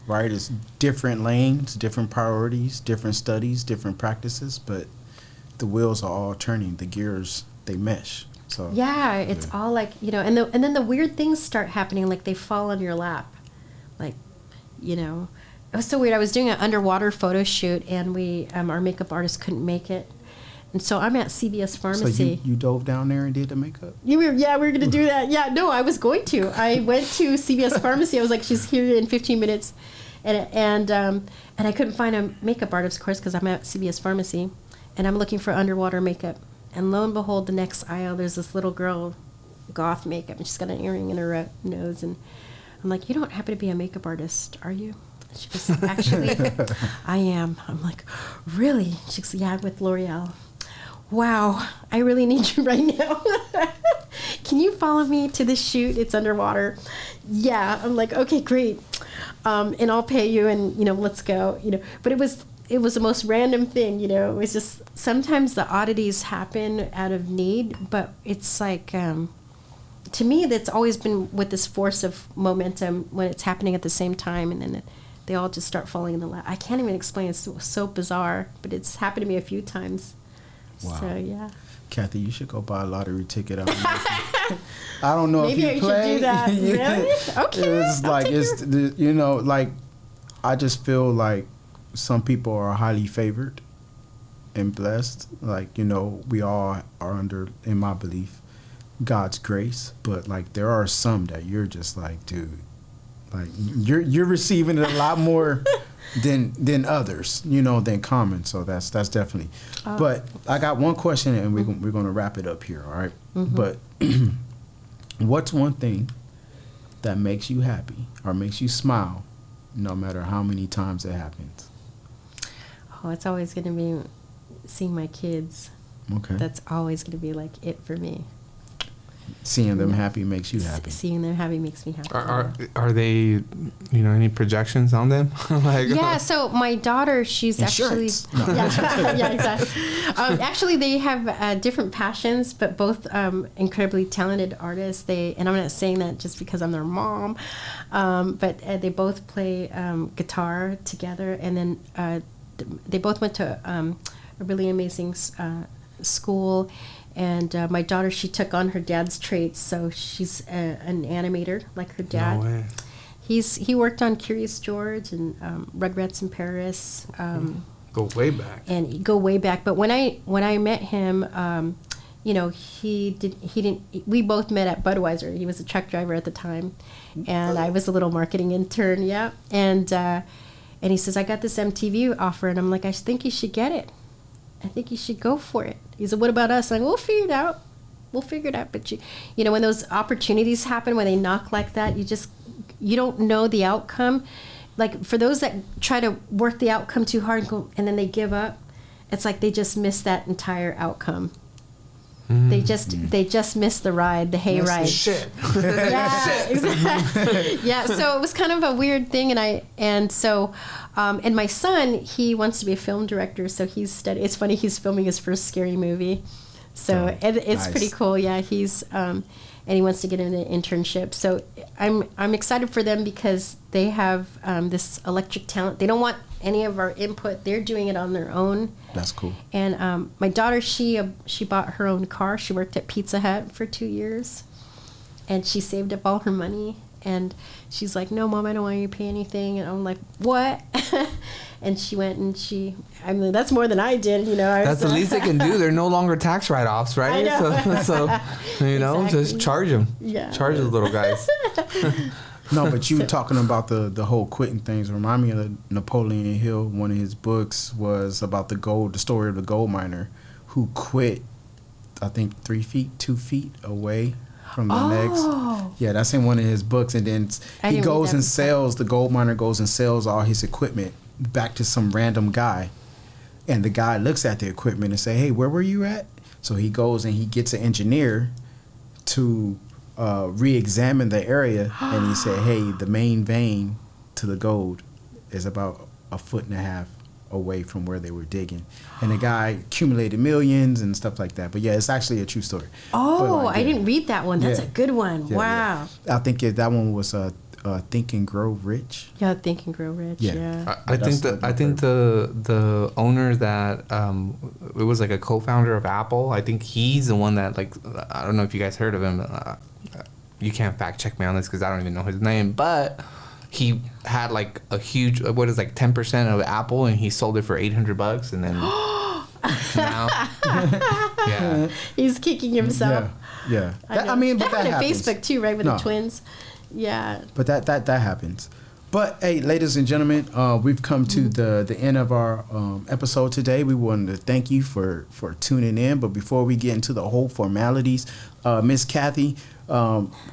right? It's different lanes, different priorities, different studies, different practices, but the wheels are all turning. The gears, they mesh. So yeah, it's all like, you know, and then the weird things start happening, like they fall on your lap, like, you know, it was so weird. I was doing an underwater photo shoot, and our makeup artist couldn't make it, and so I'm at CVS Pharmacy. So you dove down there and did the makeup? We were going to do that. Yeah, no, I was going to. I went to CVS Pharmacy. I was like, she's here in 15 minutes, and I couldn't find a makeup artist, of course, because I'm at CVS Pharmacy, and I'm looking for underwater makeup. And lo and behold, the next aisle, there's this little girl, goth makeup, and she's got an earring in her nose. And I'm like, you don't happen to be a makeup artist, are you? And she goes, actually, I am. I'm like, really? She goes, yeah, with L'Oreal. Wow, I really need you right now. Can you follow me to this shoot? It's underwater. Yeah. I'm like, okay, great. And I'll pay you, and, you know, let's go. You know, but it was the most random thing, you know. It was just, sometimes the oddities happen out of need, but it's like, to me, that's always been with this force of momentum when it's happening at the same time, and then they all just start falling in the lap. I can't even explain. It's so bizarre, but it's happened to me a few times. Wow. So, yeah. Kathy, you should go buy a lottery ticket. I don't know Maybe if you play. Maybe I should do that. Really? Okay. It's like, you know, like, I just feel like some people are highly favored and blessed. Like, you know, we all are under, in my belief, God's grace. But, like, there are some that you're just like, dude, like, you're receiving it a lot more than others, you know, than common. So that's definitely. But I got one question, and we're going to wrap it up here, all right? Mm-hmm. But what's one thing that makes you happy or makes you smile no matter how many times it happens? Oh, it's always going to be seeing my kids. Okay. That's always going to be like it for me. Seeing them happy makes you happy. Seeing them happy makes me happy. Are they, any projections on them? Like, yeah, so my daughter, she's Insurance. actually... Yeah, exactly. Actually, they have different passions, but both incredibly talented artists. And I'm not saying that just because I'm their mom, but they both play guitar together, and then they both went to a really amazing school. And my daughter, she took on her dad's traits, so she's an animator like her dad. No way. He worked on Curious George and Rugrats in Paris. Go way back. And go way back. But when I met him, we both met at Budweiser. He was a truck driver at the time, and I was a little marketing intern. Yeah, and he says, I got this MTV offer, and I'm like, I think you should get it. I think you should go for it. He said, what about us? I'm like, we'll figure it out. But when those opportunities happen, when they knock like that, you don't know the outcome. Like for those that try to work the outcome too hard and then they give up, it's like they just miss that entire outcome. They just missed the ride, the hay ride. Shit. Yeah, exactly. Yeah, so it was kind of a weird thing, and my son, he wants to be a film director, so he's studying. It's funny, he's filming his first scary movie, so it's nice. Pretty cool. Yeah, he's and he wants to get an internship. So I'm excited for them because they have this electric talent. They don't want any of our input. They're doing it on their own. That's cool. And my daughter, she bought her own car. She worked at Pizza Hut for 2 years, and she saved up all her money. And she's like, "No, Mom, I don't want you to pay anything." And I'm like, "What?" And she went and that's more than I did, That's the least they can do. They're no longer tax write-offs, right? So exactly. Just charge them. Yeah. Charge those little guys. No, but you were talking about the whole quitting things. Remind me of Napoleon Hill. One of his books was about the story of the gold miner who quit, I think 2 feet away from the next. Yeah, that's in one of his books. And then he goes and sells, the gold miner goes and sells all his equipment back to some random guy. And the guy looks at the equipment and say, "Hey, where were you at?" So he goes and he gets an engineer to re-examine the area, and he said, "Hey, the main vein to the gold is about 1.5 feet away from where they were digging." And the guy accumulated millions and stuff like that. But yeah, it's actually a true story. Oh, I didn't read that one. That's a good one. Yeah, wow. Yeah. I think that one was Think and Grow Rich. Yeah, Think and Grow Rich. Yeah. I think the owner that it was like a co-founder of Apple. I think he's the one that, like, I don't know if you guys heard of him. You can't fact check me on this because I don't even know his name, but he had like a huge 10% of Apple, and he sold it for $800, and then now, yeah, he's kicking himself. Yeah. That happened on Facebook too, right, with the twins. Yeah. But that happens. But hey, ladies and gentlemen, we've come to the end of our episode today. We wanted to thank you for tuning in. But before we get into the whole formalities, Miss Kathy,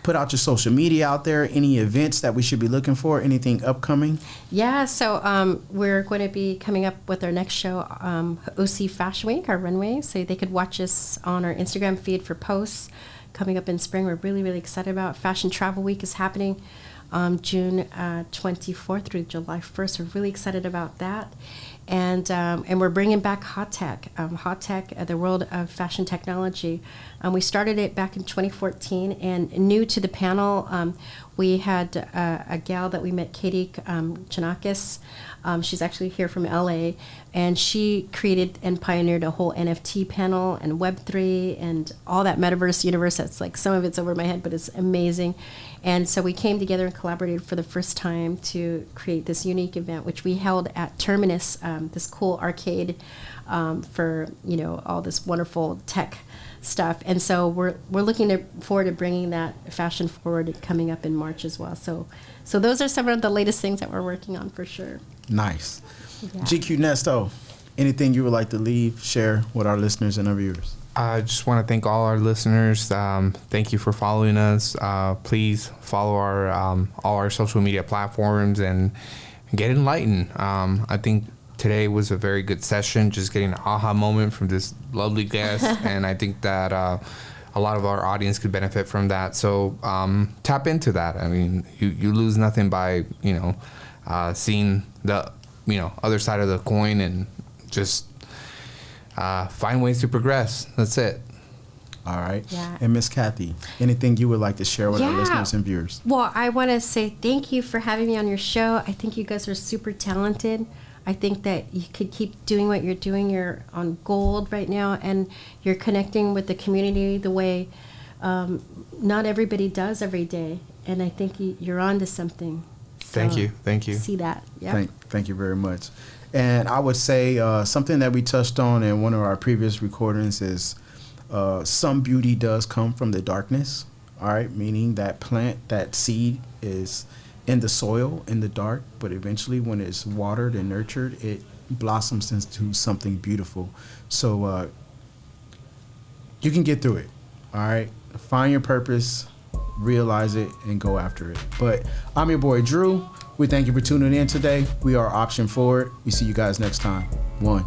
put out your social media out there. Any events that we should be looking for? Anything upcoming? Yeah, so we're going to be coming up with our next show, OC Fashion Week, our runway. So they could watch us on our Instagram feed for posts coming up in spring. We're really, really excited about Fashion Travel Week is happening June 24th through July 1st. We're really excited about that. And we're bringing back Hot Tech, the world of fashion technology. We started it back in 2014, and new to the panel, we had a gal that we met, Katie Chanakis. She's actually here from LA, and she created and pioneered a whole NFT panel and Web3 and all that metaverse universe. That's like, some of it's over my head, but it's amazing. And so we came together and collaborated for the first time to create this unique event, which we held at Terminus, this cool arcade for all this wonderful tech stuff. And so we're looking forward to bringing that fashion forward coming up in March as well. So those are some of the latest things that we're working on for sure. Nice. Yeah. GQ Nesto, anything you would like to share with our listeners and our viewers? I just want to thank all our listeners. Thank you for following us. Please follow all our social media platforms and get enlightened. I think today was a very good session, just getting an aha moment from this lovely guest. And I think that a lot of our audience could benefit from that. So tap into that. I mean, you lose nothing by, seeing the, other side of the coin, and just find ways to progress. That's it. All right. Yeah. And Miss Kathy, anything you would like to share with our listeners and viewers? Well, I want to say thank you for having me on your show. I think you guys are super talented. I think that you could keep doing what you're doing. You're on gold right now, and you're connecting with the community the way not everybody does every day. And I think you're on to something. Thank you. See that. Yeah. Thank you very much. And I would say something that we touched on in one of our previous recordings is some beauty does come from the darkness. All right, meaning that seed is in the soil in the dark, but eventually when it's watered and nurtured, it blossoms into something beautiful. So you can get through it. All right, find your purpose, realize it, and go after it. But I'm your boy Drew. We thank you for tuning in today. We are Option Forward. We see you guys next time. 1.